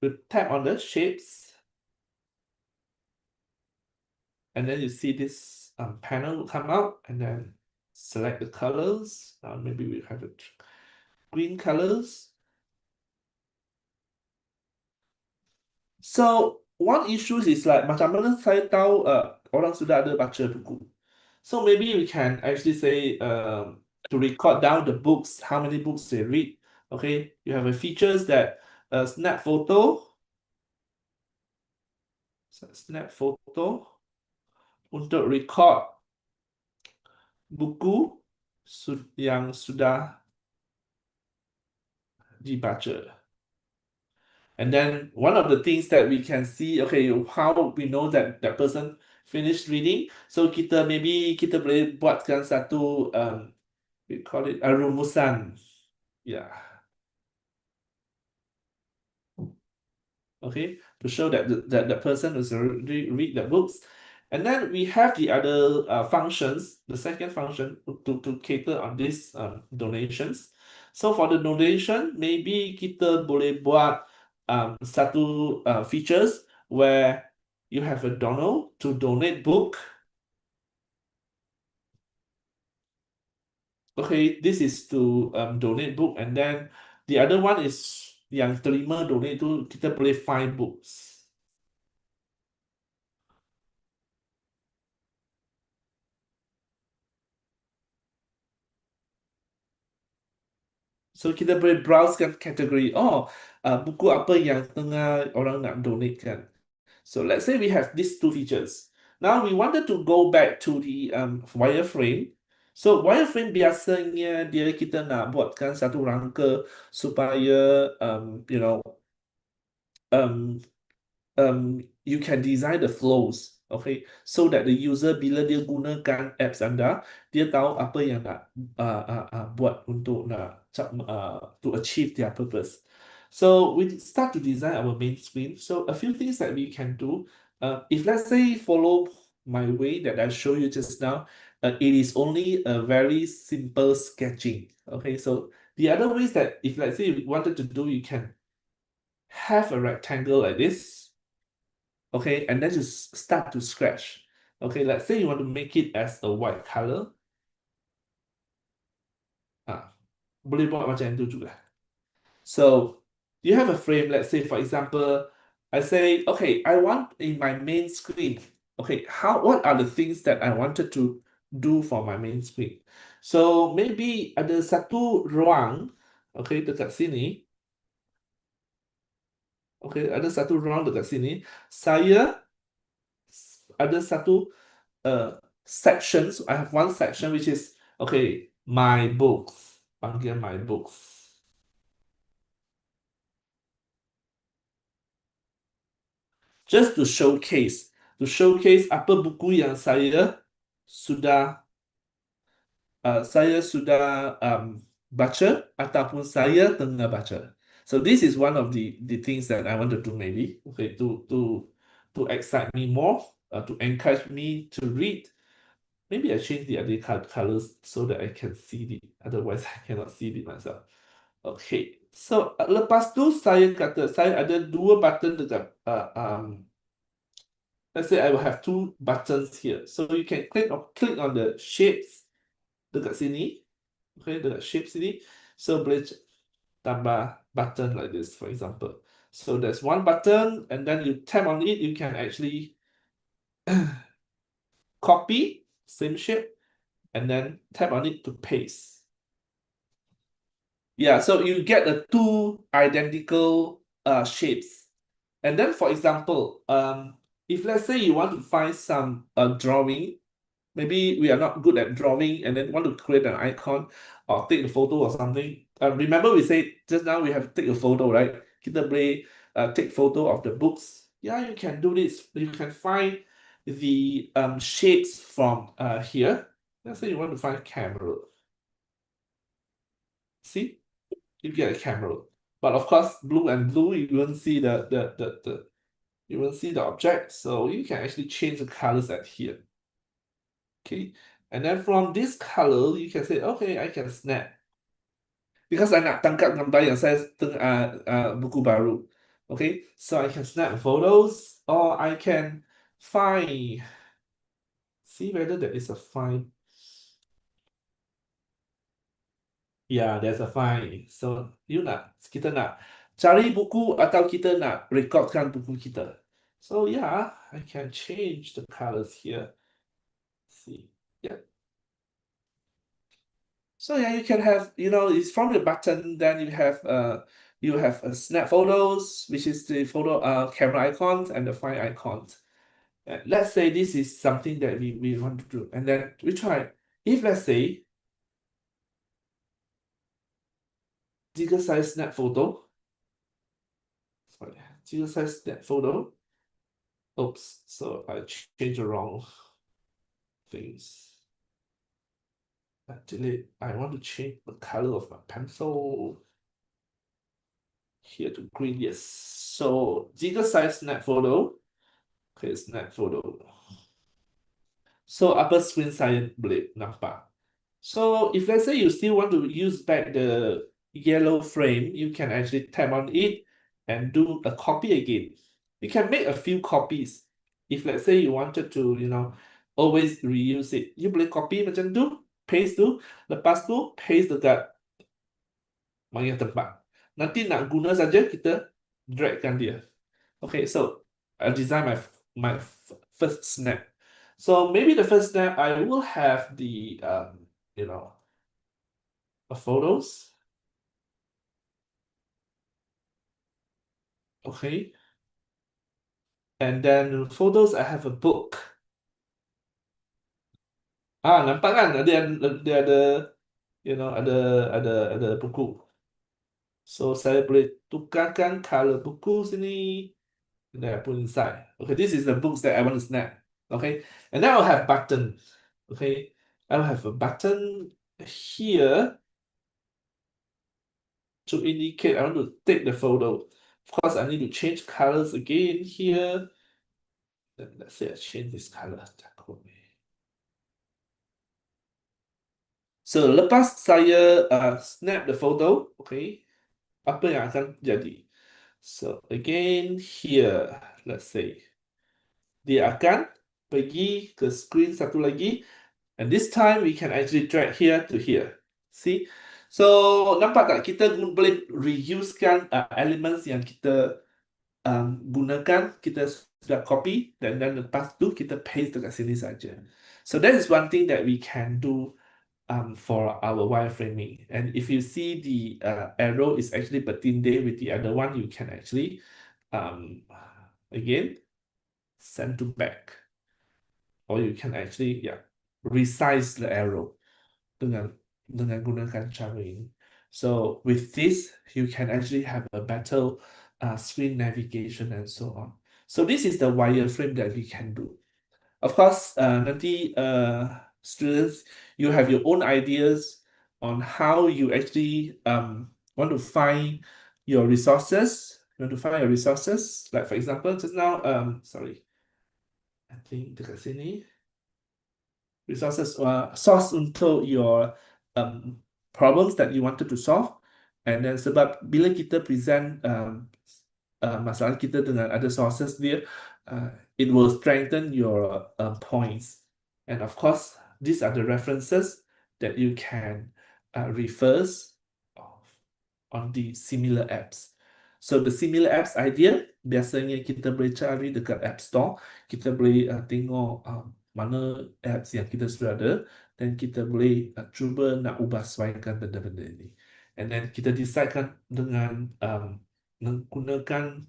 We tap on the shapes, and then you see this panel will come out, and then select the colors. Now maybe we have the green colors. So one issue is like macam mana saya tahu orang sudah ada baca buku. So maybe we can actually say to record down the books, how many books they read. Okay, you have a features that snap photo, untuk record buku yang sudah dibaca. And then one of the things that we can see, okay, how we know that that person finished reading. So maybe kita boleh buatkan satu we call it a rumusan. Yeah. Okay, to show that the person has already read the books. And then we have the other functions, the second function to cater on these donations. So for the donation, maybe kita boleh buat satu features where you have a donor to donate book. Okay, this is to donate book, and then the other one is yang terima donate tu kita boleh find books. So kita boleh browsekan kategori, buku apa yang tengah orang nak donate kan. So let's say we have these two features. Now we wanted to go back to the wireframe. So wireframe biasanya kita nak buatkan satu rangka supaya um, you can design the flows, okay, so that the user bila dia gunakan apps anda, dia tahu apa yang nak buat untuk to achieve their purpose. So we start to design our main screen. So a few things that we can do, if let's say follow my way that I show you just now, it is only a very simple sketching. Okay, so the other ways that if let's say you wanted to do, you can have a rectangle like this. Okay, and then just start to scratch. Okay, let's say you want to make it as a white color. Boleh buat macam itu juga. So you have a frame, let's say for example, I say, okay, I want in my main screen. Okay, what are the things that I wanted to do for my main screen? So maybe ada satu ruang, okay, dekat sini. Okay, ada satu ruang dekat sini. Saya ada satu sections. I have one section which is, okay, my books. Panggil my books. Just to showcase apa buku yang saya sudah baca ataupun saya tengah baca. So this is one of the things that I want to do maybe, okay, to excite me more, to encourage me to read. Maybe I change the other colors so that I can see it. Otherwise, I cannot see it myself. Okay, so lepas tu saya kata saya ada dua button dekat let's say I will have two buttons here. So you can click on the shapes dekat sini. Okay, dekat shapes sini. So boleh tambah button like this, for example. So there's one button, and then you tap on it, you can actually copy same shape, and then tap on it to paste. Yeah, so you get the two identical shapes. And then, for example, if let's say you want to find some drawing, maybe we are not good at drawing and then want to create an icon or take a photo or something. Remember we said just now we have to take a photo, right? Kita boleh take photo of the books. Yeah, you can do this. You can find the shapes from here. Let's say you want to find camera. See? You get a camera. But of course, blue and blue, you won't see you won't see the object. So you can actually change the colors at here. Okay. And then from this color, you can say, okay, I can snap. Because I nak tangkap gambar yang saya buku baru. Okay, so I can snap photos or I can find. See whether there is a find. Yeah, there's a find. So kita nak cari buku atau kita nak recordkan buku kita. So yeah, I can change the colors here. See, yeah. So yeah, you can have, it's from the button, then you have snap photos, which is the photo camera icons and the file icons. Let's say this is something that we want to do, and then we try. If let's say bigger size snap photo, sorry, bigger size snap photo. Oops, so I changed the wrong things. Actually, I want to change the color of my pencil here to green. Yes. So bigger size snap photo. Okay, snap photo. So upper screen saya boleh nampak. So if let's say you still want to use back the yellow frame, you can actually tap on it and do a copy again. You can make a few copies. If let's say you wanted to, always reuse it, you boleh copy macam tu, paste tu, lepas tu paste dekat banyak tempat. Nanti nak guna saja kita dragkan dia. Okay, so I'll design my first snap. So maybe the first snap I will have the photos. Okay. And then photos I have a book. Nampak kan? Dia ada ada buku. So saya boleh tukarkan color buku sini. And then I put inside. Okay, this is the books that I want to snap. Okay, and then I'll have button. Okay, I'll have a button here to indicate I want to take the photo. Of course, I need to change colors again here. Then let's say I change this color. So lepas saya snap the photo, okay, apa yang akan jadi? So again here, let's say dia akan pergi ke screen satu lagi, and this time we can actually drag here to here. See? So nampak tak kita boleh reusekan elements yang kita gunakan, kita sudah copy, dan lepas tu kita paste dekat sini saja. So that is one thing that we can do for our wireframing. And if you see the arrow is actually bertindih with the other one, you can actually again send to back, or you can actually resize the arrow dengan gunakan cara ini. So with this, you can actually have a better screen navigation and so on. So this is the wireframe that we can do. Of course, nanti students, you have your own ideas on how you actually want to find your resources. You want to find your resources, like for example, just now, sorry, I think dekat sini, resources source untuk your problems that you wanted to solve. And then sebab bila kita present masalah kita dengan other sources dia, it will strengthen your points. And of course, these are the references that you can refer on the similar apps. So the similar apps idea, biasanya kita boleh cari dekat App Store, kita boleh tengok mana apps yang kita sudah ada, dan kita boleh cuba nak ubah sesuaikan benda-benda ini. And then kita desaidkan dengan menggunakan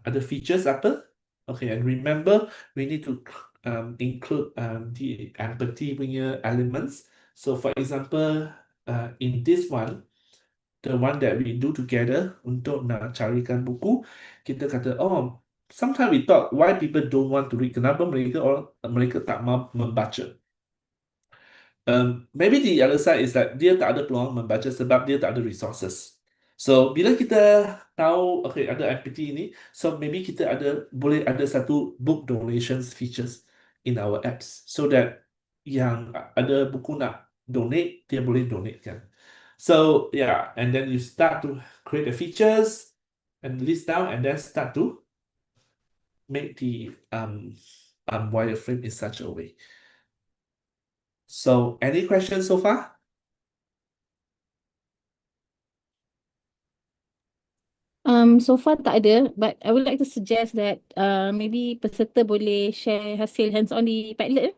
other features apa. Okay, and remember we need to include the empathy punya elements. So for example, in this one, the one that we do together untuk nak carikan buku, kita kata, oh, sometimes we thought why people don't want to read, kenapa mereka tak mahu membaca. Maybe the other side is that dia tak ada peluang membaca sebab dia tak ada resources. So bila kita tahu okay ada empathy ini, so maybe kita boleh ada satu book donations features in our apps, so that yang ada buku nak donate, dia boleh donate kan. So yeah, and then you start to create the features and list down, and then start to make the wireframe in such a way. So any questions so far? So far tak ada, but I would like to suggest that maybe peserta boleh share hasil hands-on di Padlet.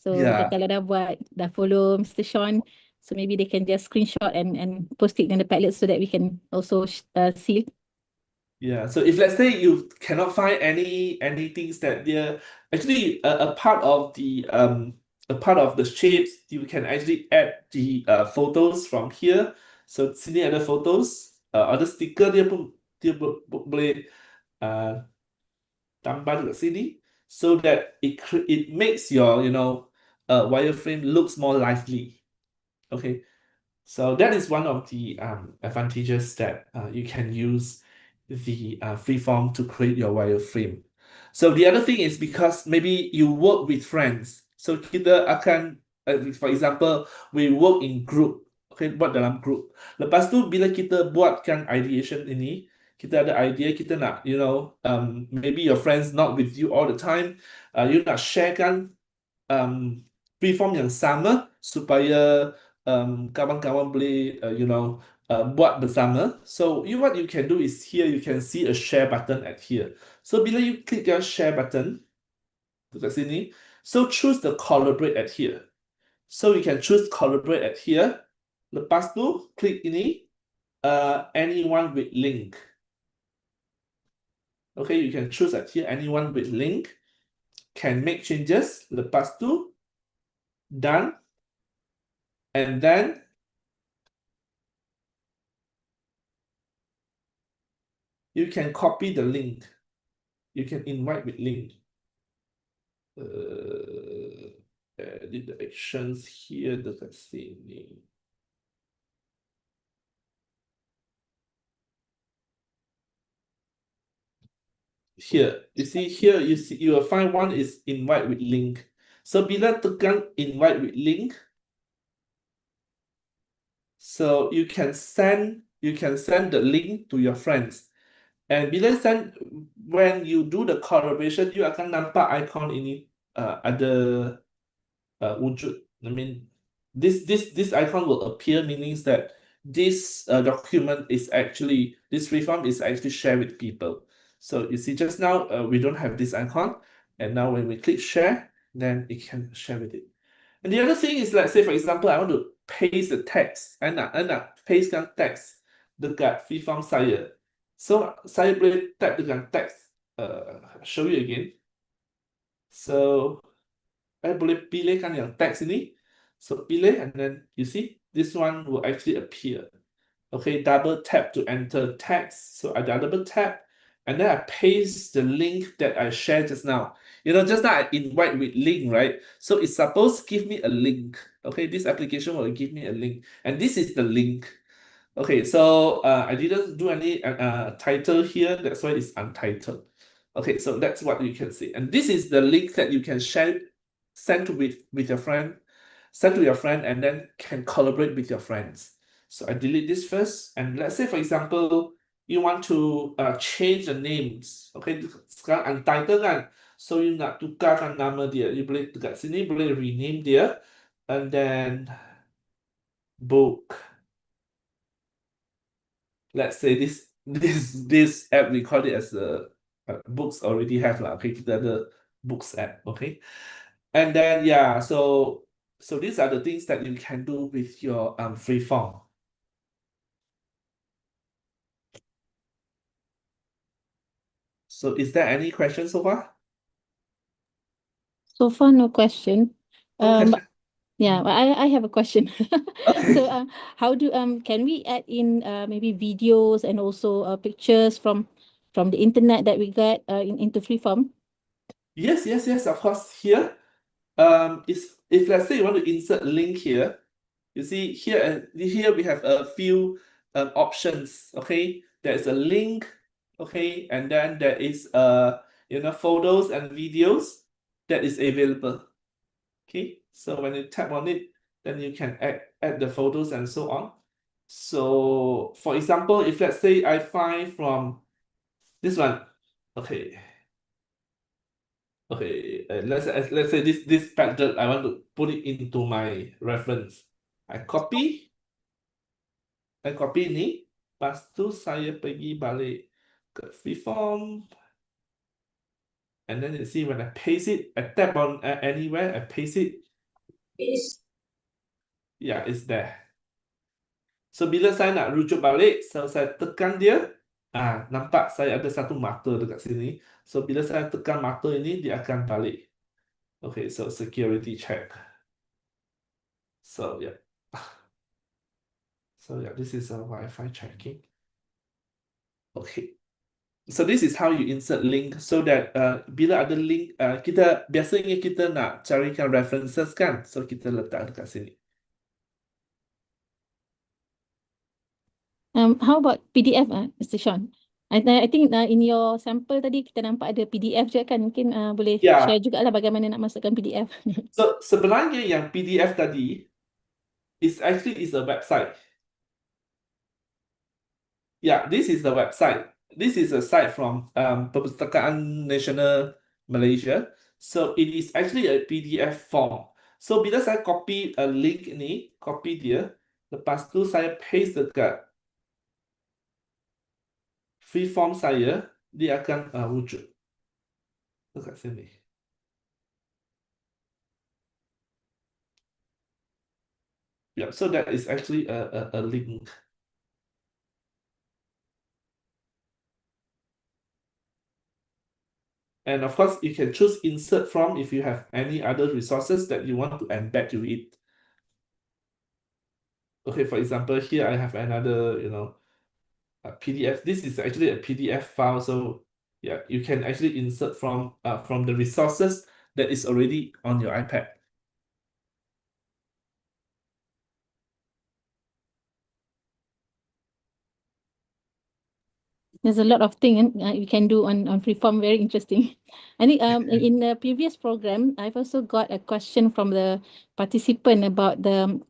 So Yeah. kalau dah follow Mr. Sean, so maybe they can just screenshot and post it in the Padlet so that we can also see. Yeah, so if let's say you cannot find any things that they're actually a part of the shapes, you can actually add the photos from here. So sini ada photos, ada stiker boleh uh, tambah dekat sini, so that it makes your wireframe looks more lively. Okay. So that is one of the advantages that you can use the freeform to create your wireframe. So the other thing is because maybe you work with friends. So kita akan, for example, we work in group. Okay, buat dalam group. Lepas tu bila kita buatkan ideation ini, kita ada idea, kita nak, maybe your friends not with you all the time, you nak sharekan freeform yang sama supaya kawan-kawan boleh buat bersama. So what you can do is here you can see a share button at here. So bila you click your share button dekat sini, so choose the collaborate at here. So you can choose collaborate at here. Lepas tu klik ini anyone with link. Okay, you can choose at here anyone with link can make changes. Lepas tu done, and then you can copy the link. You can invite with link. Edit the actions here dekat sini. Here, you see here, you will find one is invite with link. So bila tekan invite with link, so you can send the link to your friends. And bila send, when you do the collaboration, you akan nampak icon ini ada wujud. I mean, this icon will appear, meaning that this document is actually, this freeform is actually shared with people. So you see just now we don't have this icon, and now when we click share, then it can share with it. And the other thing is, let's say for example, I want to paste the text. I nak pastekan text dekat freeform saya. So saya boleh type dengan text. Show you again. So I boleh pilihkan yang text ini. So pilih, and then you see this one will actually appear. Okay, double tap to enter text. So I double tap, and then I paste the link that I shared just now. Just now I invite with link, right? So it's supposed to give me a link. Okay, this application will give me a link, and this is the link. Okay, so I didn't do any title here, that's why it's untitled. Okay, so that's what you can see. And this is the link that you can share, send with your friend, send to your friend, and then can collaborate with your friends. So I delete this first, and let's say for example, you want to change the names. Okay, sekarang untitled kan, so you nak tukarkan nama dia, you boleh dekat sini boleh rename dia, and then book. Let's say this app, we call it as a books already have lah. Okay, kita ada books app. Okay, and then yeah, so these are the things that you can do with your freeform. So is there any questions so far? So far, no question. No question? Yeah, but I have a question. Okay. So how do can we add in maybe videos and also pictures from the internet that we get into Freeform? Yes, of course. Here, if let's say you want to insert a link here, you see here and here we have a few options. Okay, there's a link. Okay, and then there is photos and videos that is available. Okay, so when you tap on it, then you can add the photos and so on. So for example, if let's say I find from this one, okay, let's say this pattern, I want to put it into my reference. I copy ini, lepas tu saya pergi balik got Freeform. And then you see when I paste it, I tap on anywhere, I paste it. Yeah, it's there. So bila saya nak rujuk balik, so saya tekan dia, nampak saya ada satu mata dekat sini. So bila saya tekan mata ini, dia akan balik. Okay, so security check. So yeah. So yeah, this is a Wi-Fi checking. Okay. So this is how you insert link so that bila ada link, kita biasanya kita nak carikan references kan, so kita letak dekat sini. How about PDF, Mr. Sean? I think in your sample tadi kita nampak ada PDF je kan? Mungkin boleh Yeah. share juga lah bagaimana nak masukkan PDF. So sebenarnya yang PDF tadi is actually is a website. Yeah, this is the website. This is a site from Perpustakaan Nasional Malaysia. So it is actually a PDF form. So bila saya copy a link ni, copy dia, lepas tu saya paste dekat Freeform saya, dia akan wujud dekat sini. Yeah, so that is actually a link. And of course, you can choose insert from if you have any other resources that you want to embed to it. Okay, for example, here I have another, a PDF. This is actually a PDF file, so yeah, you can actually insert from the resources that is already on your iPad. There's a lot of things you can do on Freeform, very interesting. I think in the previous program, I've also got a question from the participant about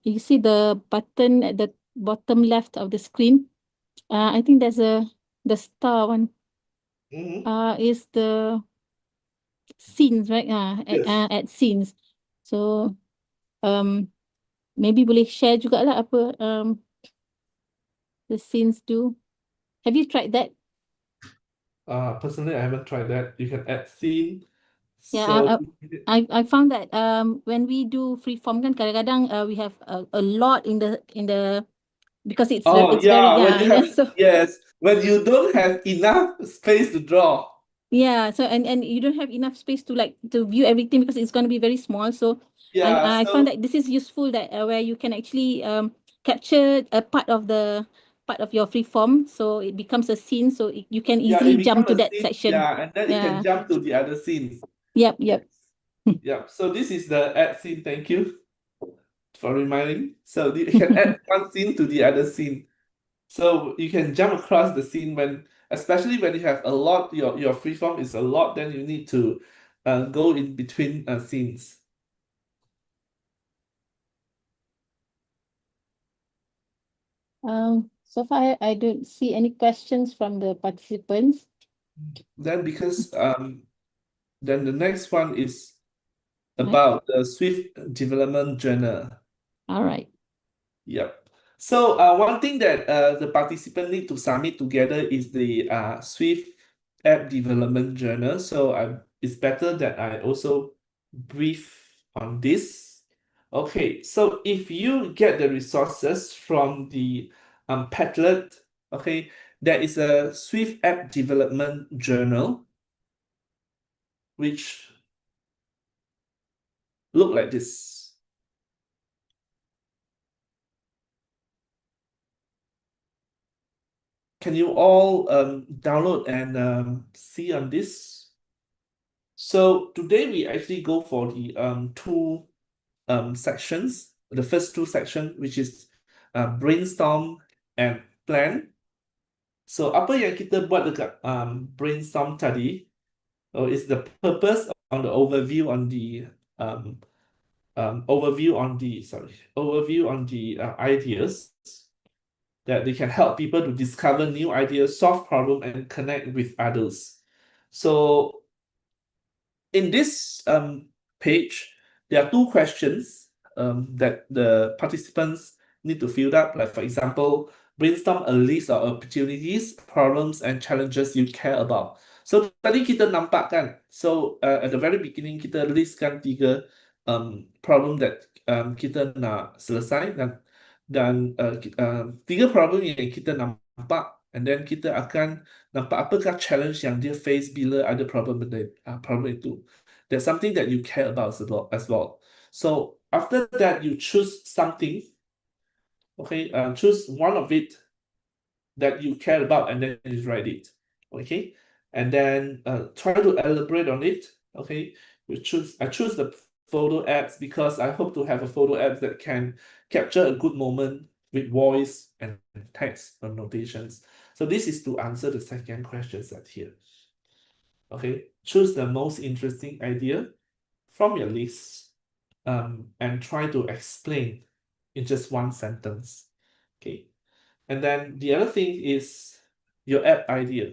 you see the button at the bottom left of the screen. I think there's the star one. Is the scenes, right? Yes. At scenes. So maybe boleh share juga lah apa the scenes do. Have you tried that? Personally, I haven't tried that. You can add scene. Yeah, So I found that when we do freeform kan kadang-kadang we have a lot in the because it's very when you have so yes, when you don't have enough space to draw. yeah, so and you don't have enough space to to view everything because it's going to be very small. So Yeah, I so found that this is useful that where you can actually capture a part of your freeform, so it becomes a scene, so you can yeah, easily it jump becomes to a that scene. section. Yeah, and then you can jump to the other scenes. Yep. Yeah, so this is the add scene. Thank you for reminding. So you can add one scene to the other scene. So you can jump across the scene especially when you have a lot, your freeform is a lot, then you need to go in between scenes. So far I don't see any questions from the participants. Then because then the next one is about the Swift Development Journal. All right. Yep. So one thing that the participant need to submit together is the Swift App Development Journal. So it's better that I also brief on this. Okay, so if you get the resources from the Padlet, okay, there is a Swift App Development Journal, which look like this. Can you all download and see on this? So today we actually go for the two sections. The first two sections, which is brainstorm and plan. So apa yang kita buat dekat brainstorm tadi, is the purpose on the overview on the ideas that they can help people to discover new ideas, solve problems, and connect with others. So in this page, there are two questions that the participants need to fill up. Like for example, brainstorm a list of opportunities, problems, and challenges you care about. So tadi kita nampak kan, so at the very beginning kita listkan tiga problem that kita nak selesai dan tiga problem yang kita nampak, and then kita akan nampak apakah challenge yang dia face bila ada problem itu. There's something that you care about as well. So after that, you choose something. Okay, choose one of it that you care about, and then you write it. Okay, and then try to elaborate on it. Okay, I choose the photo apps because I hope to have a photo app that can capture a good moment with voice and text annotations. So this is to answer the second question set here. Okay, choose the most interesting idea from your list and try to explain in just one sentence. Okay, and then the other thing is your app idea.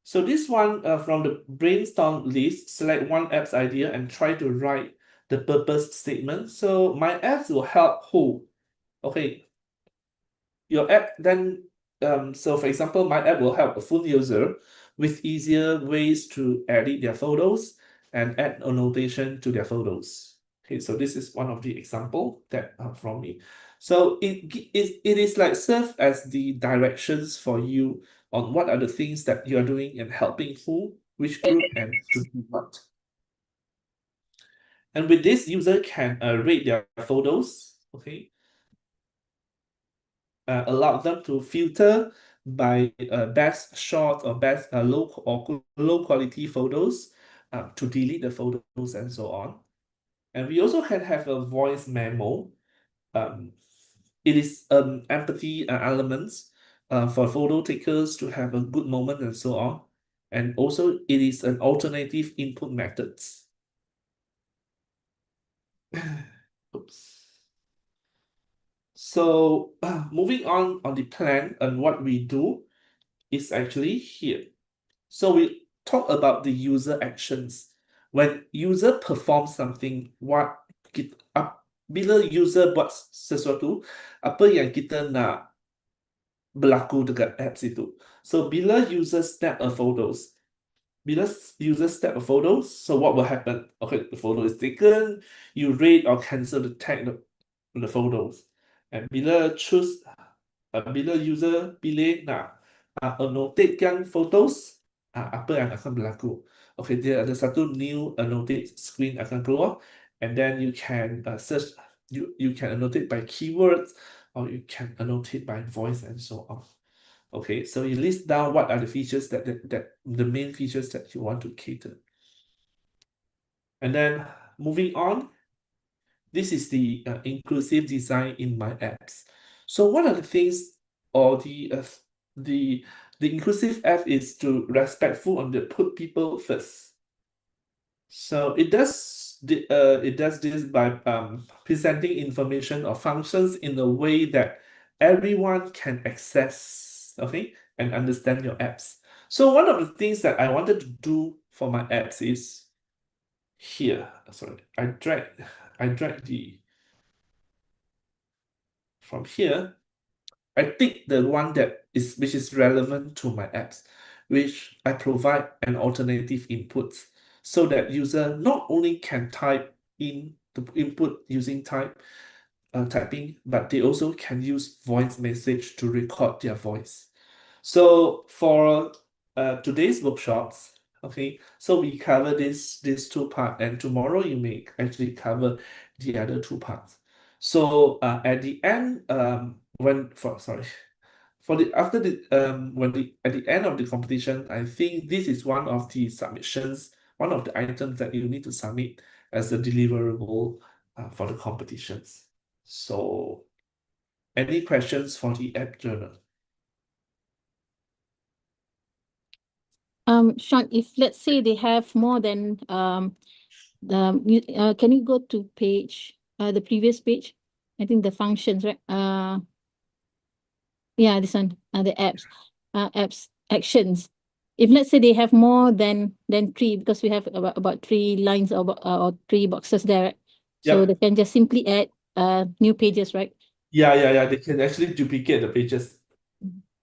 So this one from the brainstorm list, select one app's idea and try to write the purpose statement. So my apps will help who? Okay, your app then, so for example, my app will help a full user with easier ways to edit their photos and add annotation to their photos. Okay, so this is one of the example that from me. So it is like serve as the directions for you on what are the things that you are doing and helping who, which group, and to do what. And with this, user can rate their photos. Okay, allow them to filter by best shot or best low quality photos to delete the photos and so on. And we also can have a voice memo. It is empathy elements for photo takers to have a good moment and so on. And also it is an alternative input methods. Oops. So moving on the plan and what we do is actually here. So we talk about the user actions. When user performs something, bila user buat sesuatu, apa yang kita nak berlaku dekat apps itu. So bila user snap a photos, so what will happen? Okay, the photo is taken, you rate or cancel the tag the photos. And bila user pilih nak annotatekan photos, apa yang akan berlaku? Okay, dia ada satu new annotate screen akan keluar, and then you can search, you can annotate by keywords, or you can annotate by voice and so on. Okay, so you list down what are the features that the main features that you want to cater. And then moving on, this is the inclusive design in my apps. So what are the things, or the inclusive app is to respectful and to put people first. So it does this by presenting information or functions in a way that everyone can access, okay, and understand your apps. So one of the things that I wanted to do for my apps is here. Sorry, I drag the from here. I pick the one which is relevant to my apps, which I provide an alternative input so that user not only can type in the input using typing, but they also can use voice message to record their voice. So for today's workshops, okay, so we cover this two part, and tomorrow you may actually cover the other two parts. So at the end, at the end of the competition, I think this is one of the submissions, one of the items that you need to submit as a deliverable for the competitions. So, any questions for the app journal? Sean, if let's say they have more than can you go to page the previous page? I think the functions, right? Yeah, this one, the apps actions. If let's say they have more than three, because we have about 3 lines or 3 boxes there, right? So Yep. they can just simply add new pages, right? Yeah. They can actually duplicate the pages.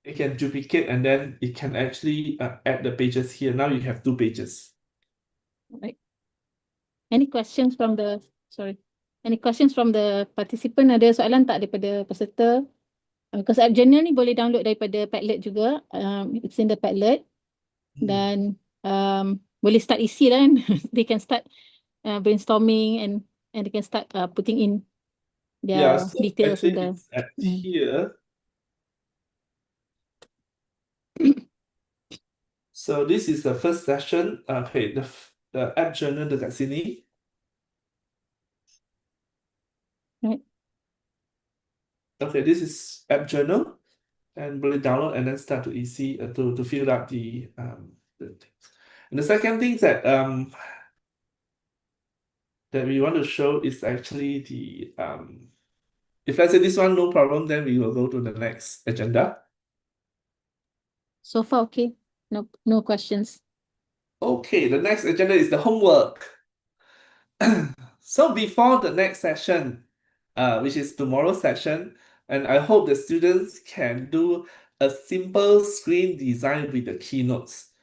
it can duplicate and then it can actually add the pages here. Now you have 2 pages. Right. Any questions from the, sorry, any questions from the participant? Ada soalan tak daripada peserta? Because app journal ni boleh download daripada Padlet juga. It's in the Padlet. Dan boleh start isi lah kan. They can start brainstorming and they can start putting in Yeah, their so details in actually the. it's at here. So this is the first session. Okay, the app journal dekat sini. Right. Okay, this is app journal and boleh download and then start to isi to fill up the things. And the second thing that we want to show is actually the if let's say this one no problem, then we will go to the next agenda. So far, okay. No questions. Okay, the next agenda is the homework. So before the next session, which is tomorrow's session, and I hope the students can do a simple screen design with the keynotes.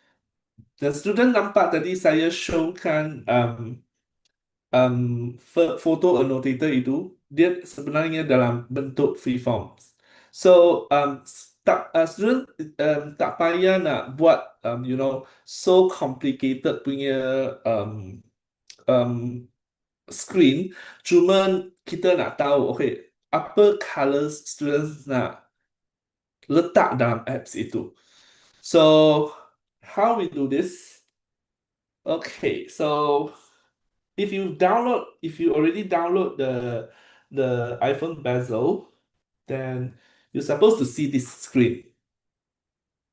The student nampak tadi saya showkan foto annotator itu, dia sebenarnya dalam bentuk freeform. So student tak payah nak buat so complicated punya screen, cuma kita nak tahu okay apa colors students nak letak dalam apps itu. So how we do this? Okay, so if you already download the iPhone bezel, then you're supposed to see this screen.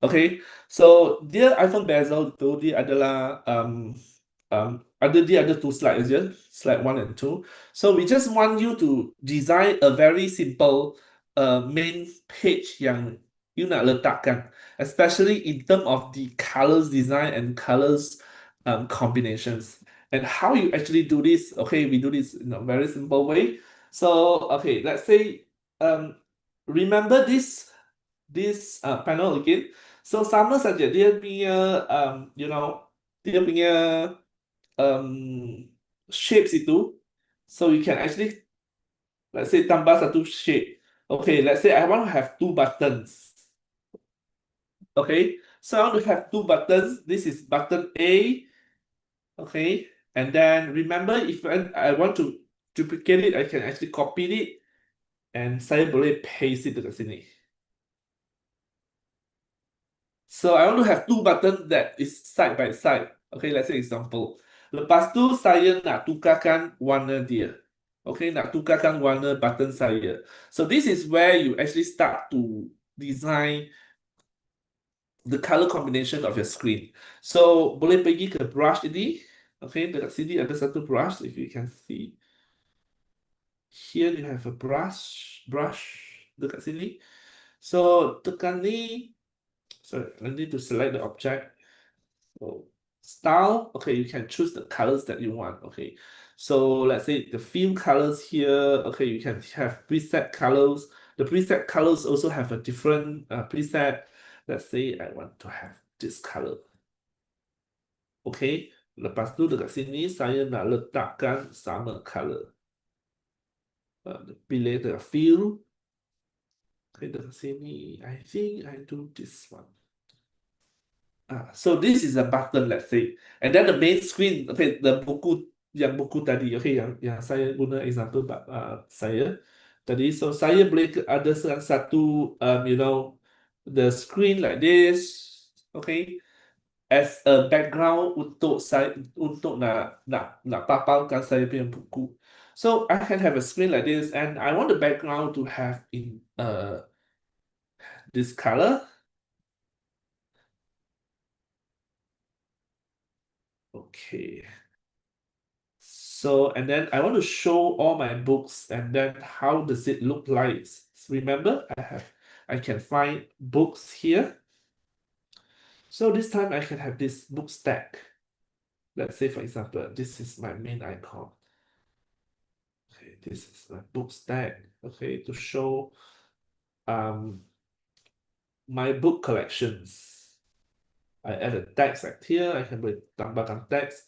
Okay, so dia iPhone bezel itu dia adalah dia ada 2 slides aja, slide 1 and 2. So we just want you to design a very simple main page yang you nak letakkan, especially in terms of the colors design and colors combinations. And how you actually do this? Okay, we do this in a very simple way. So okay, let's say remember this panel again. So sama saja dia punya dia punya shapes itu. So you can actually let's say tambah satu shape. Okay, let's say I want to have 2 buttons. Okay, so I want to have 2 buttons. This is button A. Okay, and then remember if I want to duplicate it, I can actually copy it and saya boleh paste it dekat sini. So I want to have 2 buttons that is side by side. Okay, let's say example. Lepas tu saya nak tukarkan warna dia. Okay, nak tukarkan warna button saya. So this is where you actually start to design the color combination of your screen. So boleh pergi ke brush ini. Okay, dekat sini ada satu brush if you can see. Here you have a brush dekat sini. So tekan ni. Sorry, I need to select the object. So style, okay, you can choose the colors that you want. Okay, so let's say the theme colors here. Okay, you can have preset colors. The preset colors also have a different preset. Let's say I want to have this color. Okay, lepas tu dekat sini saya nak letakkan sama color. Pilih the fill. Okay, dekat sini I think I do this one. So this is a button, let's say, and then the main screen. Okay, the buku tadi. Okay, yang saya guna example saya tadi. So saya boleh ada satu the screen like this. Okay, as a background untuk saya untuk nak paparkan saya punya buku. So I can have a screen like this, and I want the background to have in this color. Okay. So, and then I want to show all my books and then how does it look like? Remember, I can find books here. So this time I can have this book stack. Let's say, for example, this is my main icon. Okay, this is my book stack. Okay, to show my book collections. I add a text right here. I can tambahkan text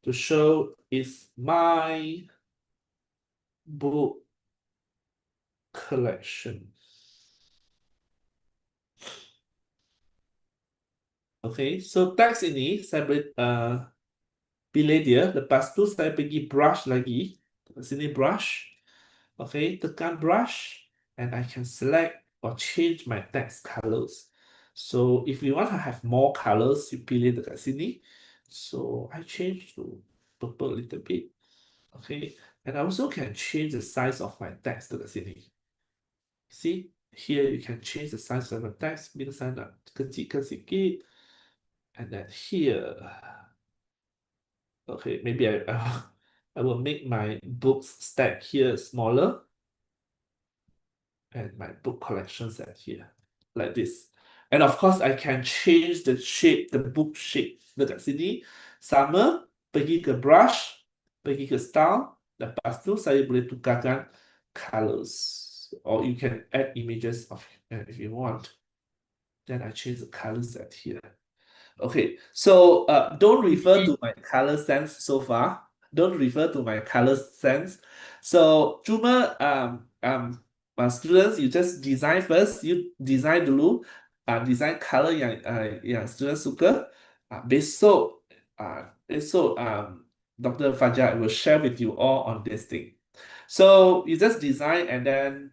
to show it's my book collection. Okay, so text ini saya pilih dia. Lepas tu saya pergi brush lagi. Sini brush. Okay, tekan brush and I can select or change my text colors. So if you want to have more colors, you pilih dekat sini. So I change to purple a little bit. Okay, and I also can change the size of my text dekat sini. See, here you can change the size of the text. Bila saya nak kecilkan sikit. And then here, okay, maybe I will make my books stack here smaller and my book collections at here, like this. And of course, I can change the shape, the book shape. Dekat sini, sama, pergi ke brush, pergi ke style, lepas tu saya boleh tukarkan colors. Or you can add images of if you want. Then I change the colors at here. Okay, so don't refer to my color sense so far. Don't refer to my color sense. So cuma students, you just design first. You design dulu. Design color yang students suka. Besok Dr. Fajar will share with you all on this thing. So you just design and then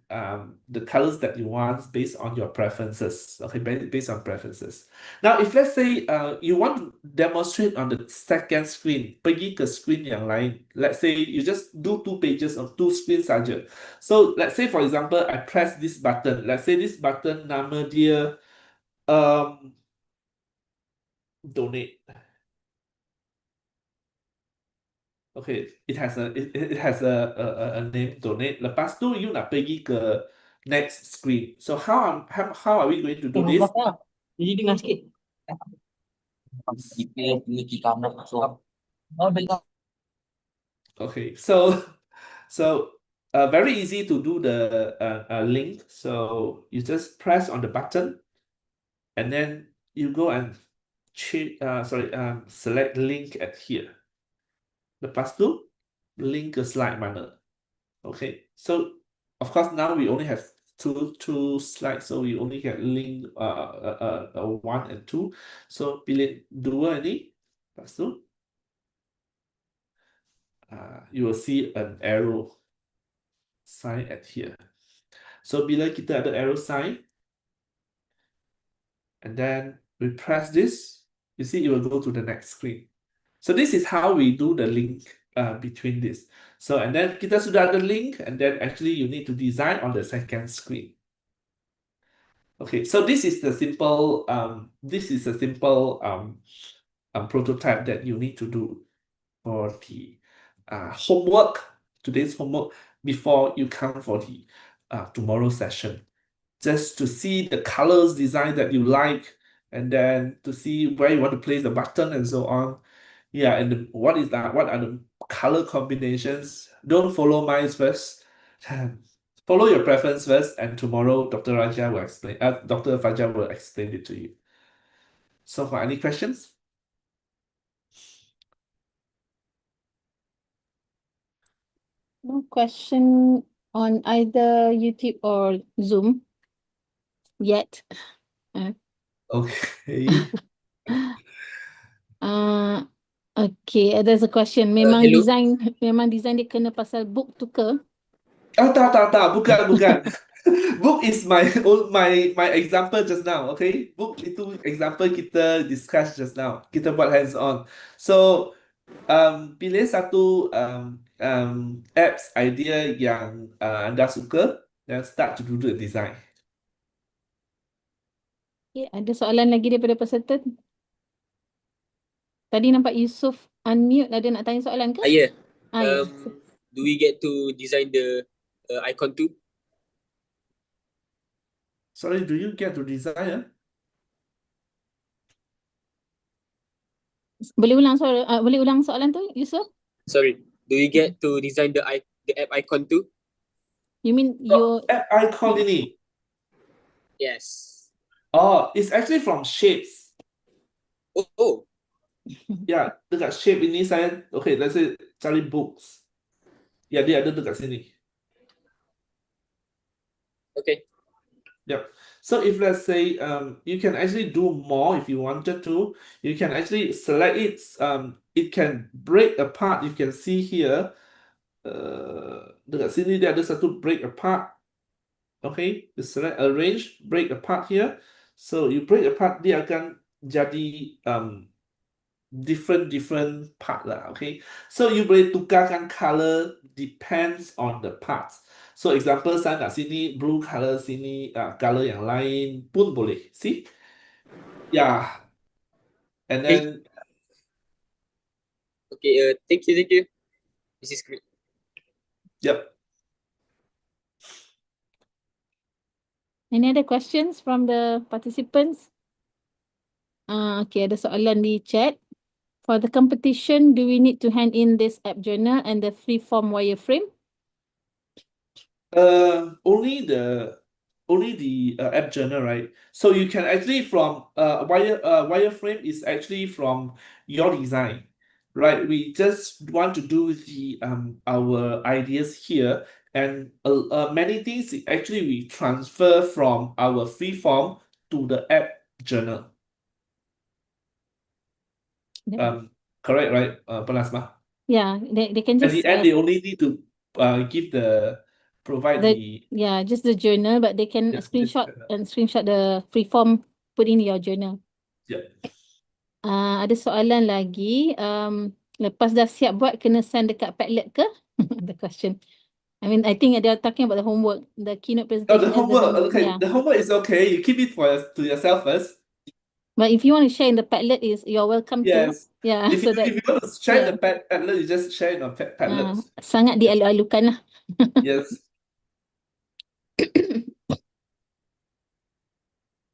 the colors that you want based on your preferences. Okay, based on preferences. Now, if let's say you want to demonstrate on the second screen, pergi ke screen yang lain. Let's say you just do 2 pages on 2 screens saja. So let's say for example, I press this button. Let's say this button nama dia donate. Okay, it has a name, donate. Lepas tu you nak pergi ke next screen. So how are we going to do this? Jadi dengar sikit. Okay, so very easy to do the link. So you just press on the button, and then you go and select link at here. Lepas tu link ke slide mana. Okay, so of course now we only have two slides, so we only can link 1 and 2. So pilih 2 ini. Lepas tu you will see an arrow sign at here. So bila kita ada arrow sign, and then we press this, you see it will go to the next screen. So this is how we do the link between this. So and then kita sudah ada link, and then actually you need to design on the second screen. Okay, so this is the simple prototype that you need to do for the today's homework before you come for the tomorrow session. Just to see the colors design that you like, and then to see where you want to place the button and so on. Yeah, and what are the color combinations? Don't follow mine first. Follow your preference first, and tomorrow Dr. Fajar will explain it to you. So far, any questions? No question on either YouTube or Zoom yet. Okay. Okay, there's a question. Memang Hello. design dia kena pasal book tu ke? Tak, bukan. Book is my example just now, okay? Book itu example kita discuss just now. Kita buat hands on. So, pilih satu apps idea yang anda suka dan start to do the design. Okay, ada soalan lagi daripada peserta? Tadi nampak Yusof unmute, ada nak tanya soalan ke? Yeah. Ya. Do we get to design the icon too? Sorry, do you get to design? Boleh ulang soalan tu, Yusof? Sorry. Do we get to design the app icon too? You mean your App icon ini. Yes. Oh, it's actually from shapes. Oh, Ya, dekat shape ini saya, okay, let's say cari books. Ya, dia ada dekat sini. okay. Yep. So if let's say you can actually do more if you wanted to, you can actually select it. It can break apart. You can see here. Dekat sini dia ada satu break apart. Okay, you select arrange, break apart here. So you break apart, dia akan jadi different part lah. Okay, so you boleh tukarkan color depends on the parts. So example saya kat sini blue color, sini color yang lain pun boleh. See? Yeah. And Okay. then Okay, thank you. This is great. yep. Any other questions from the participants? Okay, ada soalan di chat. For the competition, do we need to hand in this app journal and the freeform wireframe? Only the app journal, right? So you can actually from wireframe is actually from your design, right? We just want to do the our ideas here, and many things actually we transfer from our freeform to the app journal. Correct, right? Pelasma. Yeah, they can At just the end, they only need to provide the just the journal, but they can Yes, screenshot the freeform, put in your journal. yeah. Ada soalan lagi. Lepas dah siap buat, kena send dekat Padlet ke? The question. I mean, I think they are talking about the homework. The keynote Oh, presentation the as the homework. homework. Okay, Yeah. the homework is okay. You keep it to yourself first. But if you want to share in the Padlet, you're welcome to. Yes. Yeah. If So you, that if you want to share yeah. the Padlet, you just share it on Padlet. Sangat dialu-alukan lah. Yes.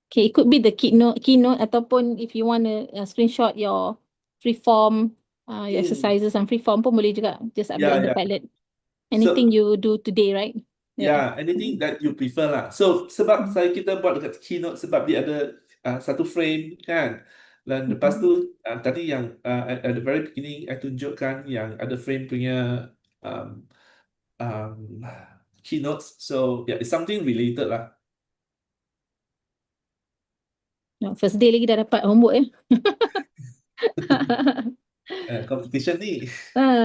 Okay, it could be the keynote ataupun if you want to screenshot your freeform, your exercises and freeform pun boleh juga. Just upload in the Padlet. Anything you do today, right? Yeah, anything that you prefer lah. So sebab kita buat dekat Keynote sebab dia ada satu frame kan. Dan lepas tu tadi yang at the very beginning I tunjukkan yang ada frame punya keynotes. So yeah, it's something related lah. First day lagi dah dapat homework ya. Competition ni.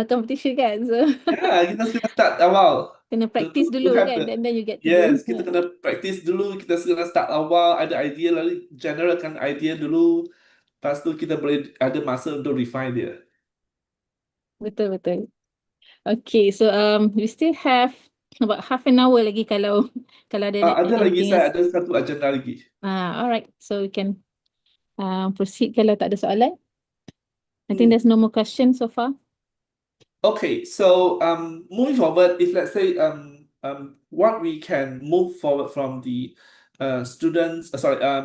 Competition kan. So Ya, kita kena start awal. kena practice dulu kan, and then you get to do. Yes, kita kena practice dulu, kita kena start awal, ada idea lalu generalkan idea dulu. Lepas tu kita boleh ada masa untuk refine dia. Betul. Okay, so we still have about half an hour lagi kalau ada Ada lagi, anything saya else. ada satu agenda lagi. Alright, so we can proceed kalau tak ada soalan. I think there's no more questions so far. Okay, so moving forward, if let's say what we can move forward from the students,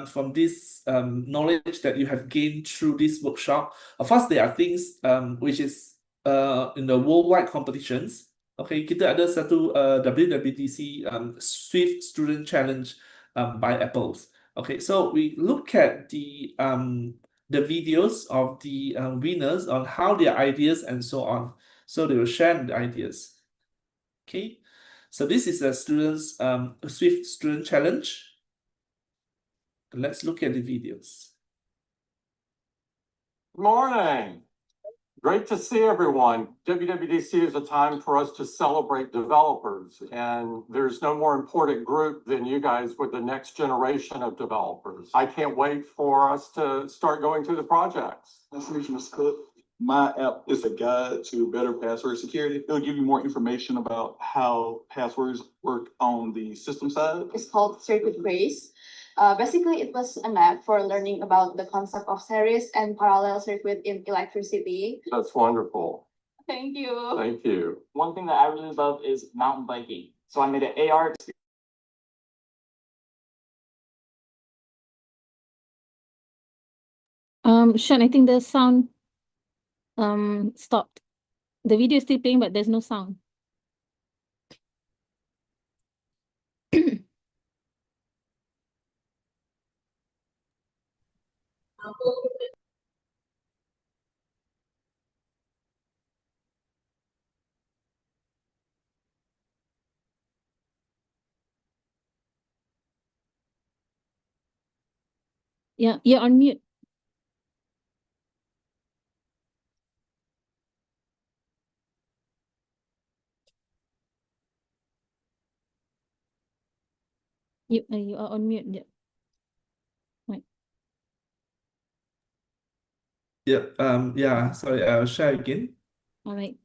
from this knowledge that you have gained through this workshop. Of course, there are things which is in the worldwide competitions. Okay, kita ada satu WWDC Swift Student Challenge by Apples. Okay, so we look at the videos of the winners on how their ideas and so on. So they will share the ideas. Okay, so this is a student's Swift Student Challenge. Let's look at the videos. Good morning. Great to see everyone. WWDC is a time for us to celebrate developers, and there's no more important group than you guys with the next generation of developers. I can't wait for us to start going through the projects. Nice to meet you, Mr. Cook. My app is a guide to better password security. It'll give you more information about how passwords work on the system side. It's called Circuit Trace. Basically, it was an app for learning about the concept of series and parallel circuit in electricity. That's wonderful. Thank you. Thank you. One thing that I really love is mountain biking. So I made an AR experience. Sean, I think the sound stopped. The video is still playing, but there's no sound. Yeah, you're on mute. You are on mute. Yeah. Right. Yeah, sorry, I'll share again. All right.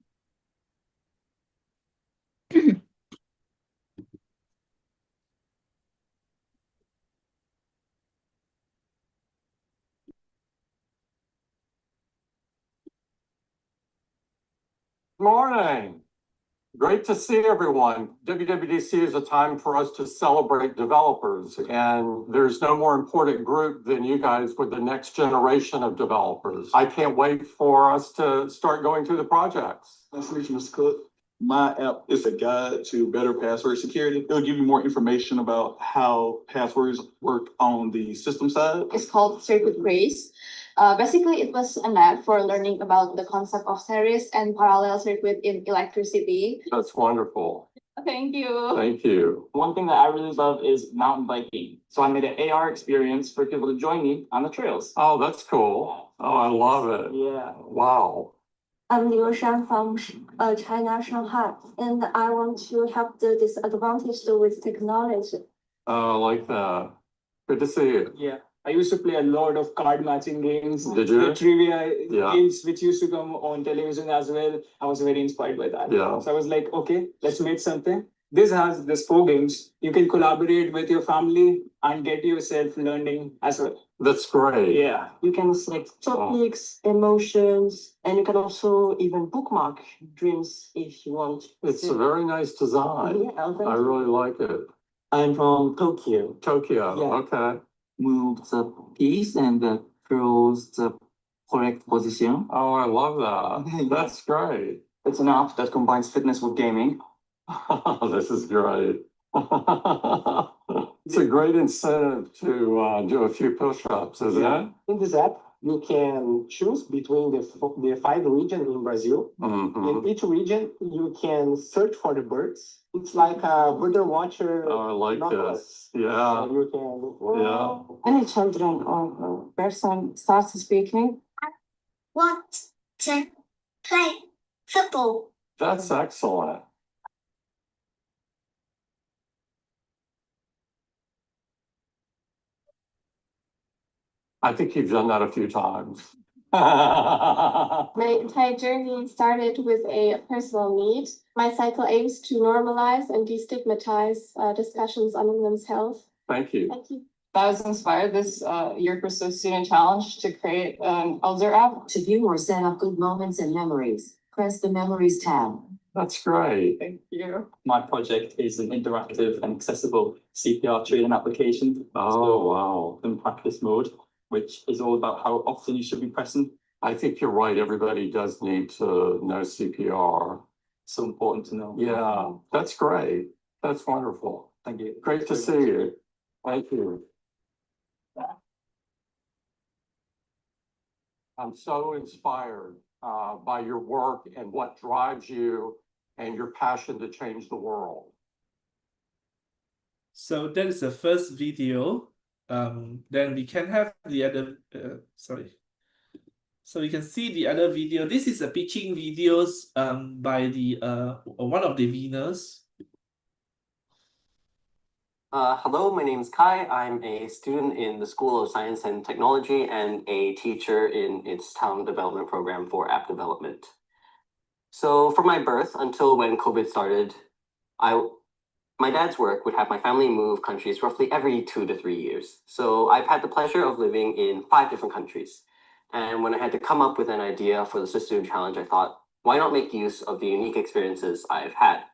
Morning. Great to see everyone. WWDC is a time for us to celebrate developers, and there's no more important group than you guys with the next generation of developers. I can't wait for us to start going through the projects. Nice to meet you, Mr. Cook. My app is a guide to better password security. It'll give you more information about how passwords work on the system side. It's called Circuit Trace. Basically, it was an app for learning about the concept of series and parallel circuit in electricity. That's wonderful. Thank you. Thank you. One thing that I really love is mountain biking. So I made an AR experience for people to join me on the trails. Oh, that's cool. Oh, I love it. Yeah. Wow. I'm Liu Shan from China, Shanghai, and I want to help the disadvantaged with technology. I like that. Good to see you. Yeah. I used to play a lot of card matching games. Did you? The trivia Yeah. games which used to come on television as well. I was very inspired by that. Yeah. So I was like, okay, let's make something. This has this 4 games. You can collaborate with your family and get yourself learning as well. That's great. Yeah. You can select topics, emotions, and you can also even bookmark dreams if you want. It's a very nice design. Yeah, I really like it. I'm from Tokyo. Tokyo, Yeah. okay. Move the piece and close the correct position. Oh, I love that. That's great. It's an app that combines fitness with gaming. This is great. It's a great incentive to do a few push-ups, isn't it? In this app, you can choose between the 5 regions in Brazil. Mhm. In each region, you can search for the birds. It's like a bird watcher. Oh, I like necklace. this. Yeah. So you can. Yeah. Any children or person starts speaking, I want to play football. That's excellent. I think you've done that a few times. My entire journey started with a personal need. My cycle aims to normalize and destigmatize discussions on women's health. Thank you. Thank you. I was inspired this year Pursue Student Challenge to create an elder app. To view or set up good moments and memories, press the Memories tab. That's great. Thank you. My project is an interactive and accessible CPR training application. Oh, wow. In practice mode, which is all about how often you should be pressing. I think you're right. Everybody does need to know CPR. So important to know. Yeah, that's great. That's wonderful. Thank you. Great to see you. Thank you. I'm so inspired by your work and what drives you and your passion to change the world. So that is the first video. Then we can have the other, sorry. So you can see the other video. This is a pitching videos by the one of the winners. Hello, my name is Kai. I'm a student in the School of Science and Technology and a teacher in its talent development program for app development. So from my birth until when COVID started, my dad's work would have my family move countries roughly every 2 to 3 years. So I've had the pleasure of living in 5 different countries. And when I had to come up with an idea for the Swiss Student Challenge, I thought, why not make use of the unique experiences I've had?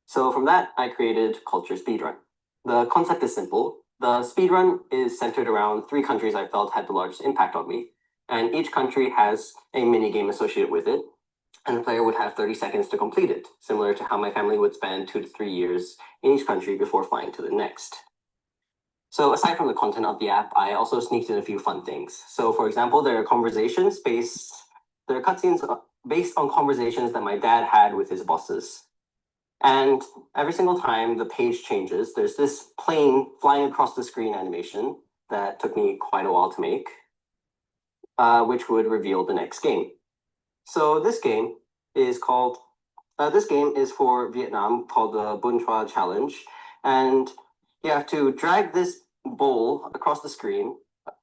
So from that, I created Culture Speedrun. The concept is simple. The speedrun is centered around 3 countries I felt had the largest impact on me. And each country has a mini game associated with it. And the player would have 30 seconds to complete it, similar to how my family would spend 2 to 3 years in each country before flying to the next. So aside from the content of the app, I also sneaked in a few fun things. So for example, there are cutscenes based on conversations that my dad had with his bosses. And every single time the page changes, there's this plane flying across the screen animation that took me quite a while to make, which would reveal the next game. So this game is for Vietnam, called the Bun Tra Challenge. And you have to drag this bowl across the screen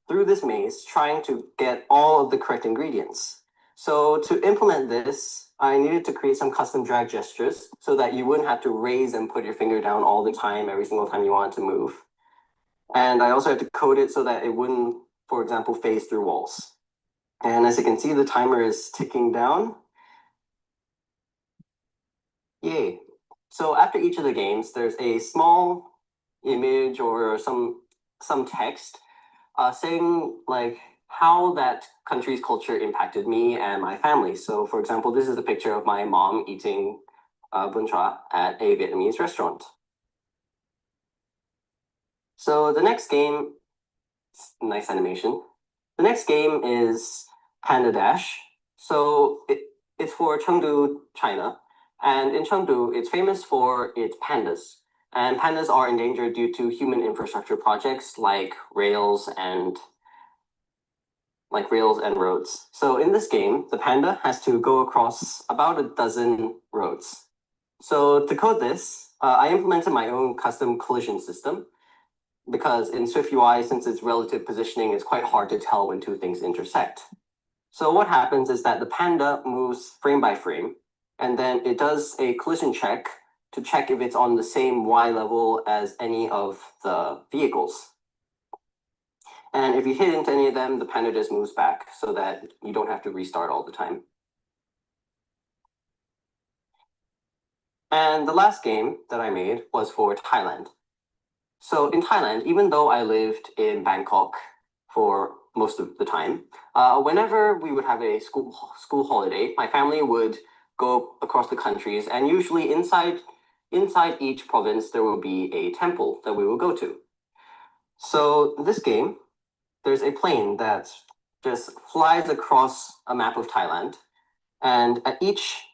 through this maze, trying to get all of the correct ingredients. So to implement this, I needed to create some custom drag gestures so that you wouldn't have to raise and put your finger down all the time, every single time you wanted to move. And I also had to code it so that it wouldn't, for example, phase through walls. And as you can see, the timer is ticking down. Yay. So after each of the games, there's a small image or some text saying like how that country's culture impacted me and my family. So for example, this is a picture of my mom eating bun tra at a Vietnamese restaurant. So the next game, nice animation. The next game is Panda Dash. So it's for Chengdu, China. And in Chengdu, it's famous for its pandas. And pandas are endangered due to human infrastructure projects like rails and roads. So in this game, the panda has to go across about a dozen roads. So to code this, I implemented my own custom collision system because in SwiftUI, since its relative positioning, it's quite hard to tell when two things intersect. So what happens is that the panda moves frame by frame, and then it does a collision check to check if it's on the same Y level as any of the vehicles. And if you hit into any of them, the panda just moves back so that you don't have to restart all the time. And the last game that I made was for Thailand. So in Thailand, even though I lived in Bangkok for most of the time, whenever we would have a school holiday, my family would go across the countries, and usually inside each province, there will be a temple that we will go to. So this game, there's a plane that just flies across a map of Thailand, and at each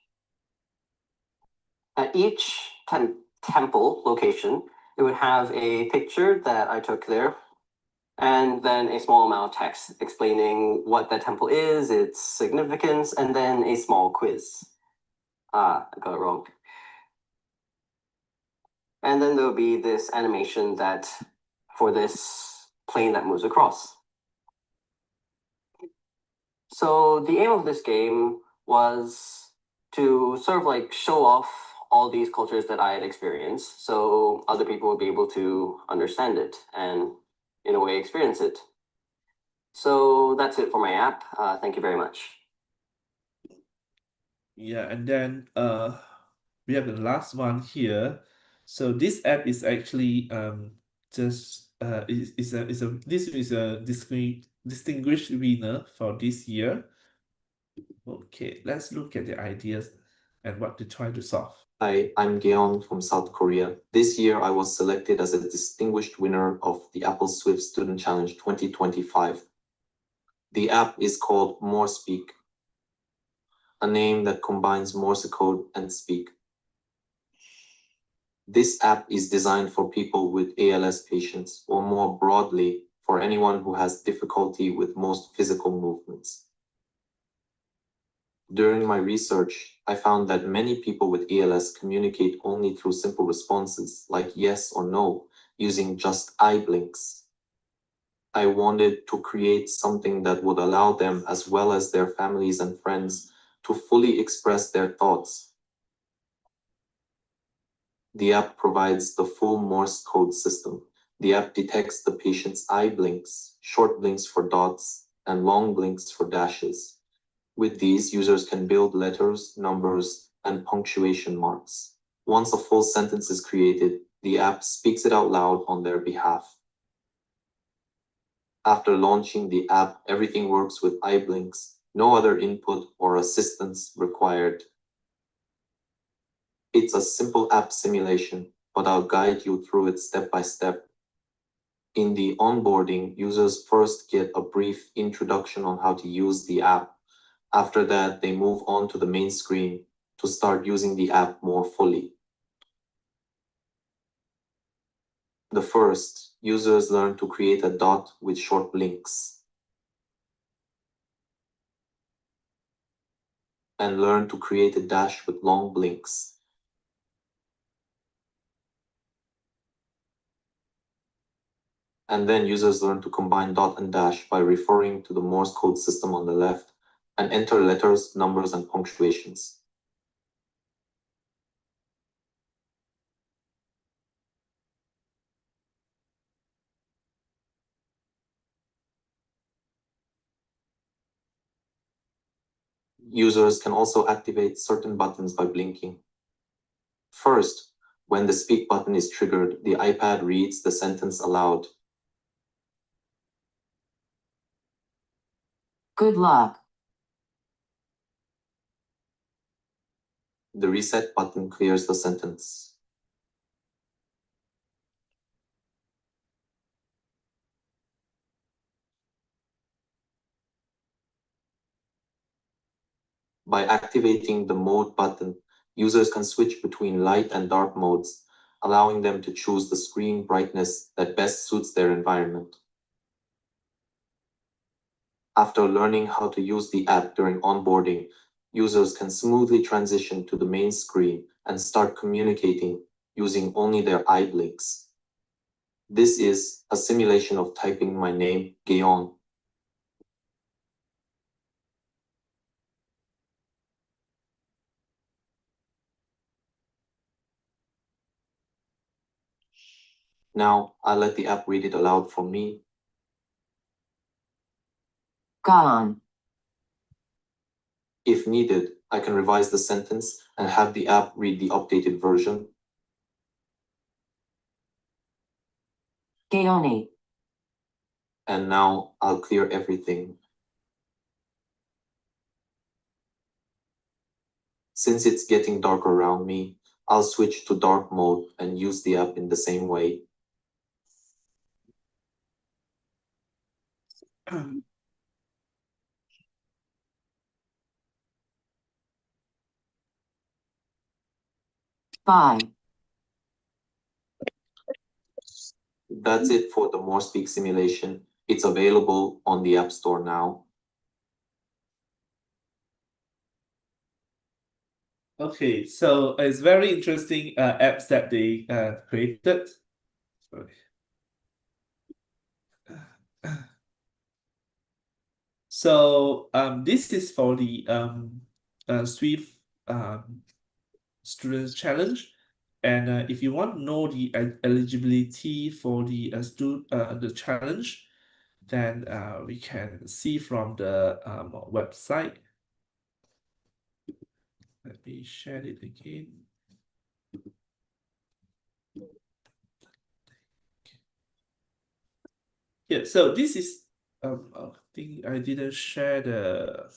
temple location, it would have a picture that I took there, and then a small amount of text explaining what that temple is, its significance, and then a small quiz. I got it wrong. And then there'll be this animation that for this plane that moves across. So the aim of this game was to sort of like show off all these cultures that I had experienced so other people would be able to understand it and in a way experience it. So that's it for my app. Thank you very much. Yeah, and then we have the last one here. So this app is actually this is a distinguished winner for this year. Okay, let's look at the ideas and what they try to solve. Hi, I'm Geon from South Korea. This year, I was selected as a distinguished winner of the Apple Swift Student Challenge 2025. The app is called MoreSpeak, a name that combines Morse code and speak. This app is designed for people with ALS patients, or more broadly, for anyone who has difficulty with most physical movements. During my research, I found that many people with ALS communicate only through simple responses like yes or no, using just eye blinks. I wanted to create something that would allow them, as well as their families and friends, to fully express their thoughts. The app provides the full Morse code system. The app detects the patient's eye blinks, short blinks for dots, and long blinks for dashes. With these, users can build letters, numbers, and punctuation marks. Once a full sentence is created, the app speaks it out loud on their behalf. After launching the app, everything works with eye blinks, no other input or assistance required. It's a simple app simulation, but I'll guide you through it step by step. In the onboarding, users first get a brief introduction on how to use the app. After that, they move on to the main screen to start using the app more fully. The first, users learn to create a dot with short links and learn to create a dash with long blinks. And then users learn to combine dot and dash by referring to the Morse code system on the left and enter letters, numbers, and punctuations. Users can also activate certain buttons by blinking. First, when the speak button is triggered, the iPad reads the sentence aloud. Good luck. The reset button clears the sentence. By activating the mode button, users can switch between light and dark modes, allowing them to choose the screen brightness that best suits their environment. After learning how to use the app during onboarding, users can smoothly transition to the main screen and start communicating using only their eye blinks. This is a simulation of typing my name, Guillaume. Now, I'll let the app read it aloud for me. Gone. If needed, I can revise the sentence and have the app read the updated version. Gaoni. And now I'll clear everything. Since it's getting dark around me, I'll switch to dark mode and use the app in the same way. Bye. That's it for the More Speak simulation. It's available on the App Store now. Okay, so it's very interesting apps that they created. Sorry. So this is for the Swift Students Challenge, and if you want to know the eligibility for the challenge, then we can see from the website. Let me share it again. Yeah, so this is I think I didn't share the.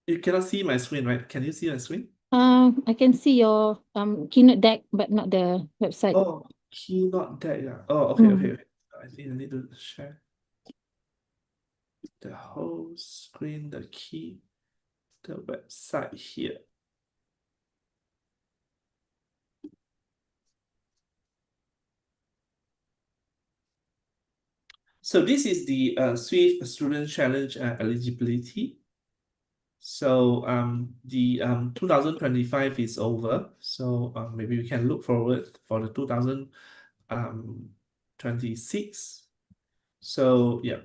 You cannot see my screen, right? Can you see my screen? I can see your Keynote deck, but not the website. Oh, Keynote deck. Yeah. Oh, okay, okay. I think I need to share the whole screen, the website here. So this is the Swift Student Challenge eligibility. So the 2025 is over. So maybe we can look forward for the 2026. So yeah,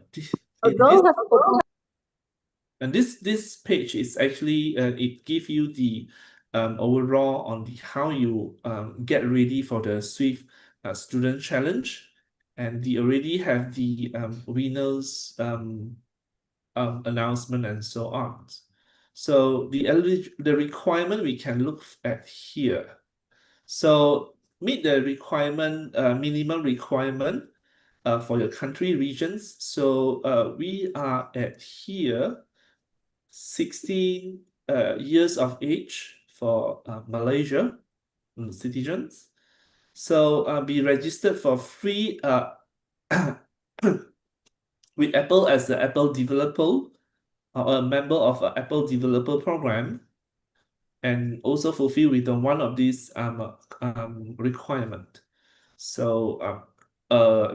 this page is actually it gives you the overall on the how you get ready for the Swift Student Challenge, and they already have the winners announcement and so on. So the requirement we can look at here. So meet the requirement minimum requirement. for your country regions. So we are at here 16 years of age for Malaysia citizens. So be registered for free with Apple as the Apple developer or a member of an Apple developer program, and also fulfill with one of these requirement. So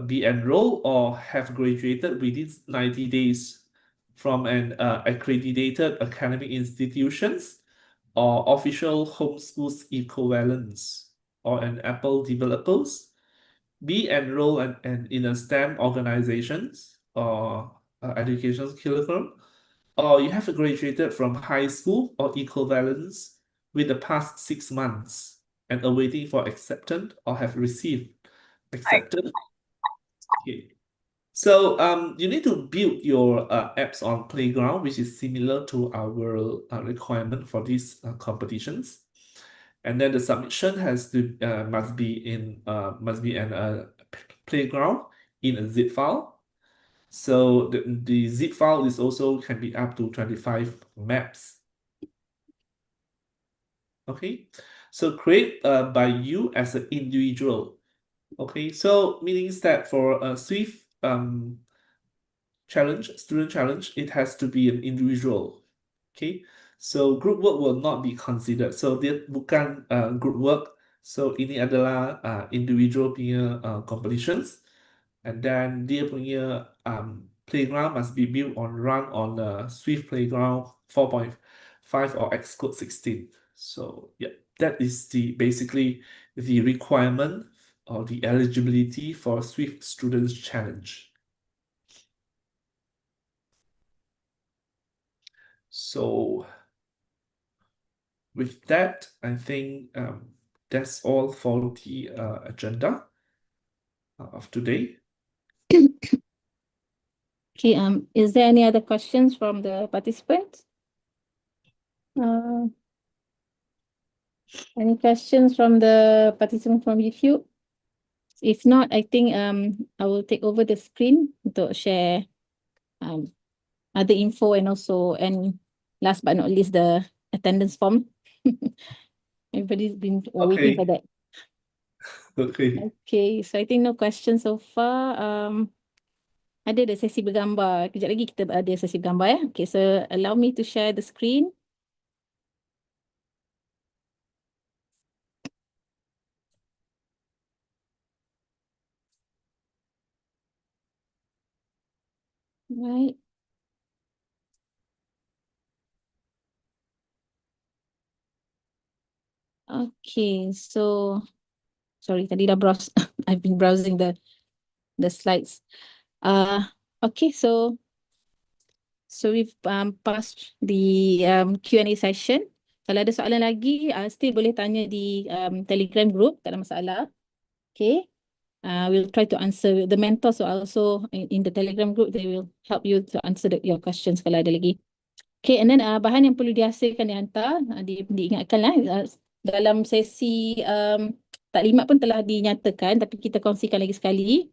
be enrolled or have graduated within 90 days from an accredited academic institutions or official homeschools equivalents or an Apple developers. Be enrolled and in a STEM organizations or education curriculum, or you have graduated from high school or equivalents with the past 6 months and awaiting for acceptance or have received accepted. Okay. So you need to build your apps on Playground, which is similar to our requirement for these competitions. And then the submission has to must be an Playground in a zip file. So the zip file is also can be up to 25 maps. Okay, so create by you as an individual. Okay, so means that for a Swift student challenge, it has to be an individual. Okay, so group work will not be considered. So dia bukan group work. So ini adalah individual punya competitions. And then dia punya playground must be built on run on Swift Playground 4.5 or Xcode 16. So yeah, that is basically the requirement or the eligibility for Swift Students Challenge. So with that, I think that's all for the agenda of today. Okay, is there any other questions from the participants? Any questions from the participants from YouTube? If not, I think I will take over the screen to share other info and last but not least the attendance form. Everybody's been waiting for that. Okay. Okay, so I think no questions so far. Ada sesi bergambar. Kejap lagi kita ada sesi bergambar ya. Okay, so allow me to share the screen. Right. Okay, so sorry, tadi dah browse. I've been browsing the slides. Okay, so we've passed the Q&A session. Kalau ada soalan lagi, still boleh tanya di Telegram group, tak ada masalah. Okay, we'll try to answer. The mentors are also in the Telegram group. They will help you to answer your questions kalau ada lagi. Okay, and then bahan yang perlu dihasilkan dihantar, diingatkanlah dalam sesi taklimat pun telah dinyatakan, tapi kita kongsikan lagi sekali.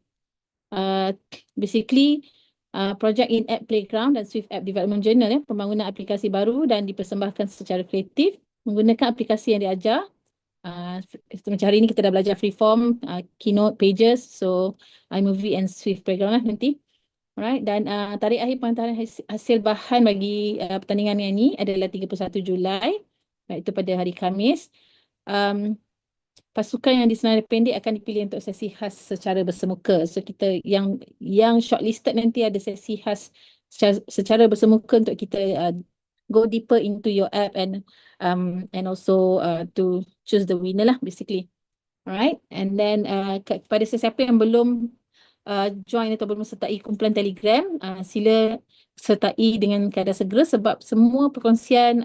Basically, projek in-app Playground dan Swift App Development Journal pembangunan aplikasi baru dan dipersembahkan secara kreatif menggunakan aplikasi yang diajar. Macam hari ini kita dah belajar Freeform, Keynote, Pages, so iMovie and Swift Playground nanti. Alright, dan tarikh akhir penghantaran hasil bahan bagi pertandingan ini adalah 31 Julai, iaitu pada hari Khamis. Pasukan yang disenarai pendek akan dipilih untuk sesi khas secara bersemuka. So kita yang shortlisted nanti ada sesi khas secara bersemuka untuk kita go deeper into your app and also to choose the winner lah basically. Alright, and then kepada sesiapa yang belum join atau belum sertai kumpulan Telegram, sila sertai dengan keadaan segera sebab semua perkongsian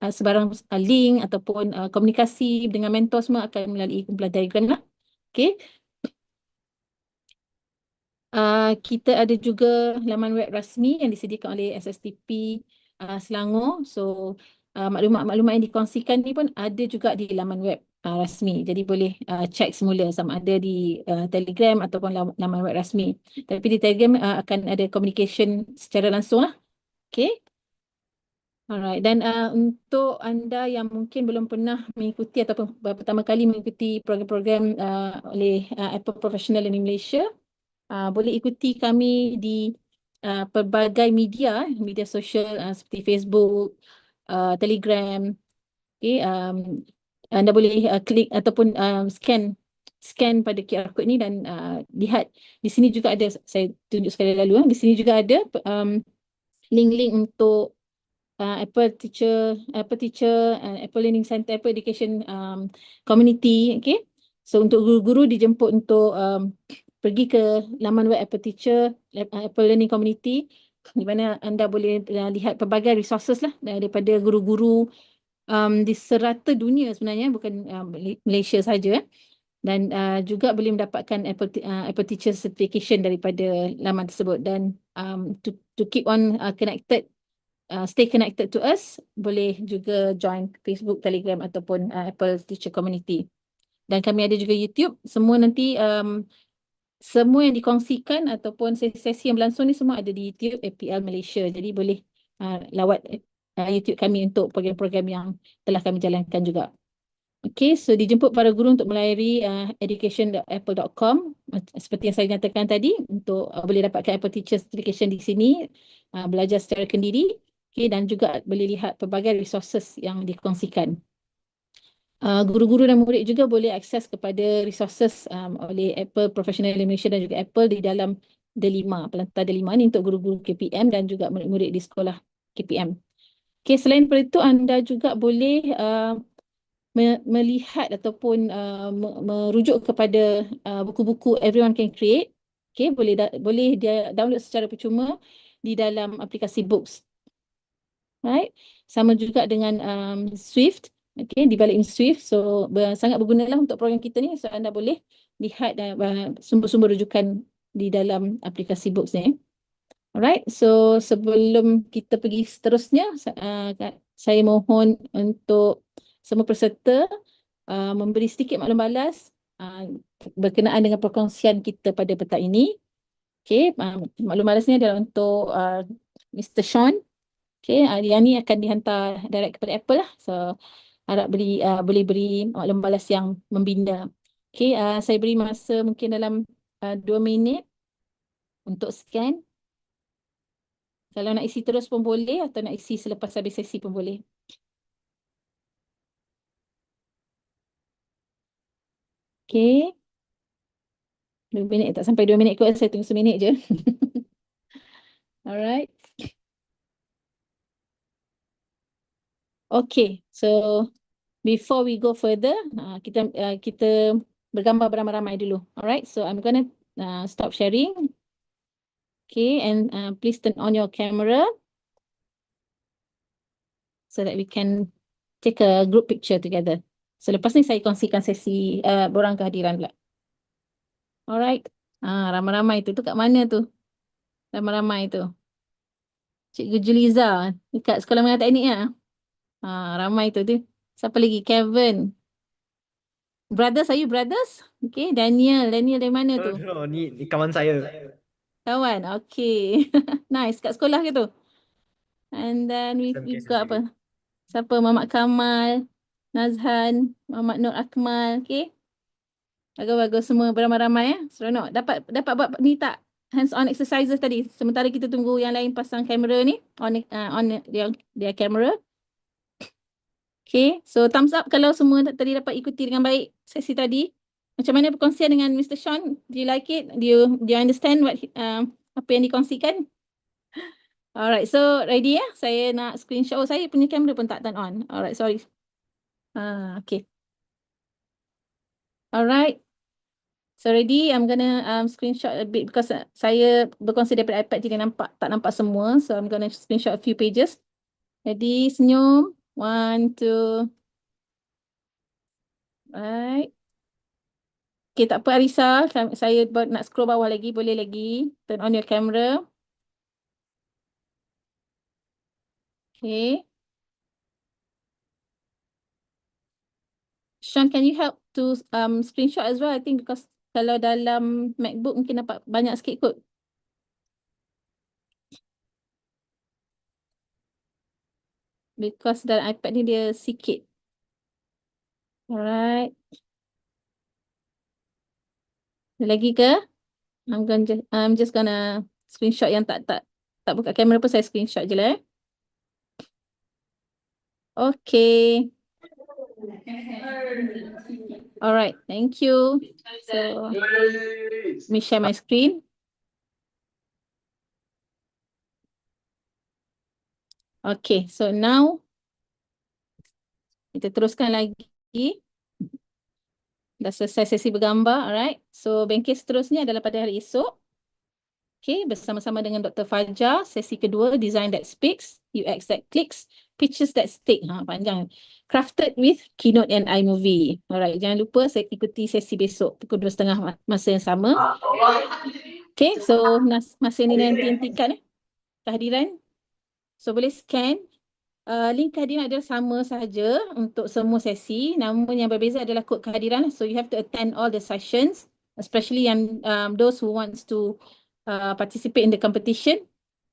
sebarang link ataupun komunikasi dengan mentor semua akan melalui kumpulan Telegram lah. Okay. Kita ada juga laman web rasmi yang disediakan oleh SSTP Selangor. So maklumat-maklumat yang dikongsikan ni pun ada juga di laman web rasmi. Jadi boleh check semula sama ada di Telegram ataupun laman web rasmi. Tapi di Telegram akan ada communication secara langsung lah. Okay. Alright. Dan untuk anda yang mungkin belum pernah mengikuti ataupun pertama kali mengikuti program-program oleh Apple Professional Learning Malaysia, boleh ikuti kami di pelbagai media sosial seperti Facebook, Telegram. Okay, anda boleh klik ataupun scan pada QR code ni dan lihat di sini juga ada, saya tunjuk sekali lalu, di sini juga ada link-link untuk Apple Teacher, Apple Learning Center, Apple Education Community. Okay, so untuk guru-guru dijemput untuk pergi ke laman web Apple Teacher, Apple Learning Community, di mana anda boleh lihat pelbagai resources lah daripada guru-guru di serata dunia sebenarnya, bukan Malaysia saja. Dan juga boleh mendapatkan Apple Teacher Certification daripada laman tersebut. Dan to keep on connected, stay connected to us, boleh juga join Facebook, Telegram ataupun Apple Teacher Community. Dan kami ada juga YouTube. Semua nanti semua yang dikongsikan ataupun sesi yang berlangsung ni semua ada di YouTube APL Malaysia. Jadi boleh lawat YouTube kami untuk program-program yang telah kami jalankan juga. Okay, so dijemput para guru untuk melayari education.apple.com seperti yang saya nyatakan tadi, untuk boleh dapatkan Apple Teacher Certification di sini, belajar secara kendiri. Okay, dan juga boleh lihat pelbagai resources yang dikongsikan. Guru-guru dan murid juga boleh akses kepada resources oleh Apple Professional Malaysia dan juga Apple di dalam D5, pelantar D5 ni untuk guru-guru KPM dan juga murid-murid di sekolah KPM. Okay, selain daripada itu, anda juga boleh melihat ataupun merujuk kepada buku-buku Everyone Can Create. Okay, boleh dia download secara percuma di dalam aplikasi Books. Right, sama juga dengan Swift. Okay, di balik Swift, so sangat bergunalah untuk program kita ni. So anda boleh lihat sumber-sumber rujukan di dalam aplikasi Books ni. Alright, so sebelum kita pergi seterusnya, saya mohon untuk semua peserta memberi sedikit maklum balas berkenaan dengan perkongsian kita pada petang ini. Okay, maklum balas ni adalah untuk Mr. Sean. Okay, yang ni akan dihantar direct kepada Apple lah. So harap boleh beri maklum balas yang membina. Okay, saya beri masa mungkin dalam 2 minit untuk scan. Kalau nak isi terus pun boleh, atau nak isi selepas habis sesi pun boleh. Okay. 2 minit, tak sampai 2 minit kot, saya tunggu 1 minit je. Alright. Okay, so before we go further, kita bergambar beramai-ramai dulu. Alright, so I'm gonna stop sharing. Okay, and please turn on your camera so that we can take a group picture together. So lepas ni saya kongsikan sesi borang kehadiran pula. Alright, ramai-ramai tu kat mana tu? Ramai-ramai tu. Cikgu Juliza dekat sekolah menengah teknik lah. Ramai tu. Siapa lagi? Kevin. Brothers, are you brothers? Okay, Daniel dari mana tu? No, ni kawan saya. Kawan, okay. Nice, kat sekolah ke tu? And then we've got apa? Siapa? Mamat Kamal, Nazhan, Mamat Nur Akmal, okay. Bagus-bagus semua beramai-ramai ya. Seronok. Dapat buat ni tak? Hands-on exercises tadi. Sementara kita tunggu yang lain pasang kamera ni. On their camera. Okay, so thumbs up kalau semua tadi dapat ikuti dengan baik sesi tadi. Macam mana perkongsian dengan Mr. Sean? Do you like it? Do you understand apa yang dikongsikan? Alright, so ready ya? Saya nak screenshot. Oh, saya punya kamera pun tak turn on. Alright, sorry. Okay. Alright. So ready? I'm gonna screenshot a bit because saya berkongsi daripada iPad jadi tak nampak semua. So I'm gonna screenshot a few pages. Ready? Senyum. 1, 2. Right. Okay, tak apa Arisa. Saya nak scroll bawah lagi. Boleh lagi. Turn on your camera. Okay. Sean, can you help to screenshot as well? I think because kalau dalam MacBook mungkin dapat banyak sikit kot. Because dalam iPad ni dia sikit. Alright. Ada lagi ke? I'm just gonna screenshot yang tak buka kamera pun saya screenshot je lah. Okay. Alright, thank you. So, let me share my screen. Okay, so now kita teruskan lagi. Dah selesai sesi bergambar, alright. So, bengkel seterusnya adalah pada hari esok. Okay, bersama-sama dengan Dr. Fajar, sesi kedua, Design That Speaks, UX That Clicks, Pictures That Stick. Panjang. Crafted with Keynote and iMovie. Alright, jangan lupa saya ikuti sesi besok, pukul 2:30 masa yang sama. Okay, so masa ni nanti hentikan kehadiran. So, boleh scan. Link kehadiran adalah sama sahaja untuk semua sesi, namun yang berbeza adalah kod kehadiran. So, you have to attend all the sessions, especially yang those who wants to participate in the competition.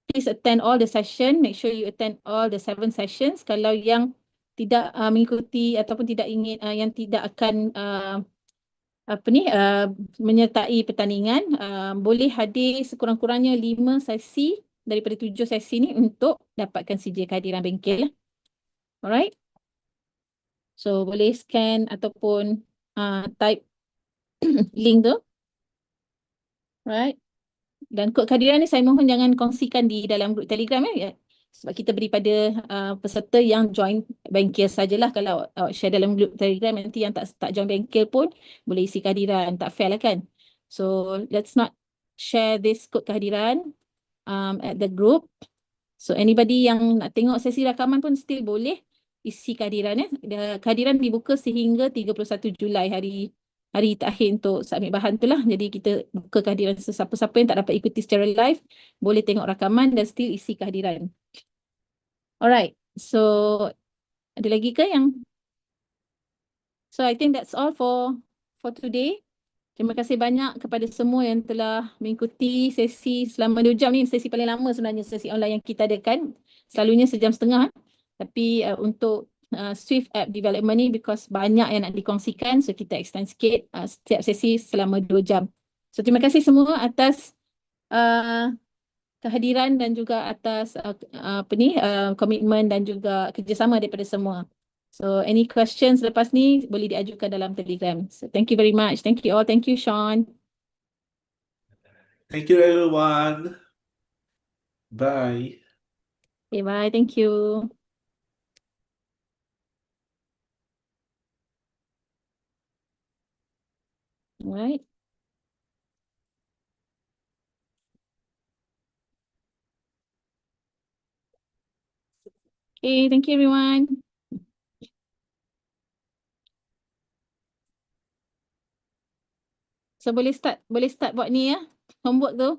Please attend all the session. Make sure you attend all the 7 sessions. Kalau yang tidak mengikuti ataupun tidak ingin, yang tidak akan menyertai pertandingan, boleh hadir sekurang-kurangnya 5 sesi daripada 7 sesi ni untuk dapatkan sijil kehadiran bengkel. Alright. So, boleh scan ataupun type link tu. Right. Dan kod kehadiran ni saya mohon jangan kongsikan di dalam grup Telegram ya. Sebab kita beri pada peserta yang join bengkel sajalah. Kalau share dalam grup Telegram, nanti yang tak join bengkel pun boleh isi kehadiran. Tak fair lah kan. So, let's not share this kod kehadiran at the group. So, anybody yang nak tengok sesi rakaman pun still boleh isi kehadiran ya. Kehadiran dibuka sehingga 31 Julai, hari terakhir untuk submit bahan tu lah. Jadi kita buka kehadiran sesiapa-siapa yang tak dapat ikuti secara live, boleh tengok rakaman dan still isi kehadiran. Alright, so ada lagi ke yang? So I think that's all for today. Terima kasih banyak kepada semua yang telah mengikuti sesi selama 2 jam ni. Sesi paling lama sebenarnya, sesi online yang kita adakan. Selalunya 1 jam setengah. Tapi untuk Swift app development ni, because banyak yang nak dikongsikan, so kita extend sikit setiap sesi selama 2 jam. So terima kasih semua atas kehadiran dan juga atas komitmen dan juga kerjasama daripada semua. So any questions lepas ni boleh diajukan dalam Telegram. So thank you very much. Thank you all. Thank you, Sean. Thank you, everyone. Bye. Okay, bye. Thank you. All right. Okay, thank you, everyone. So boleh start buat ni ya, homework tu.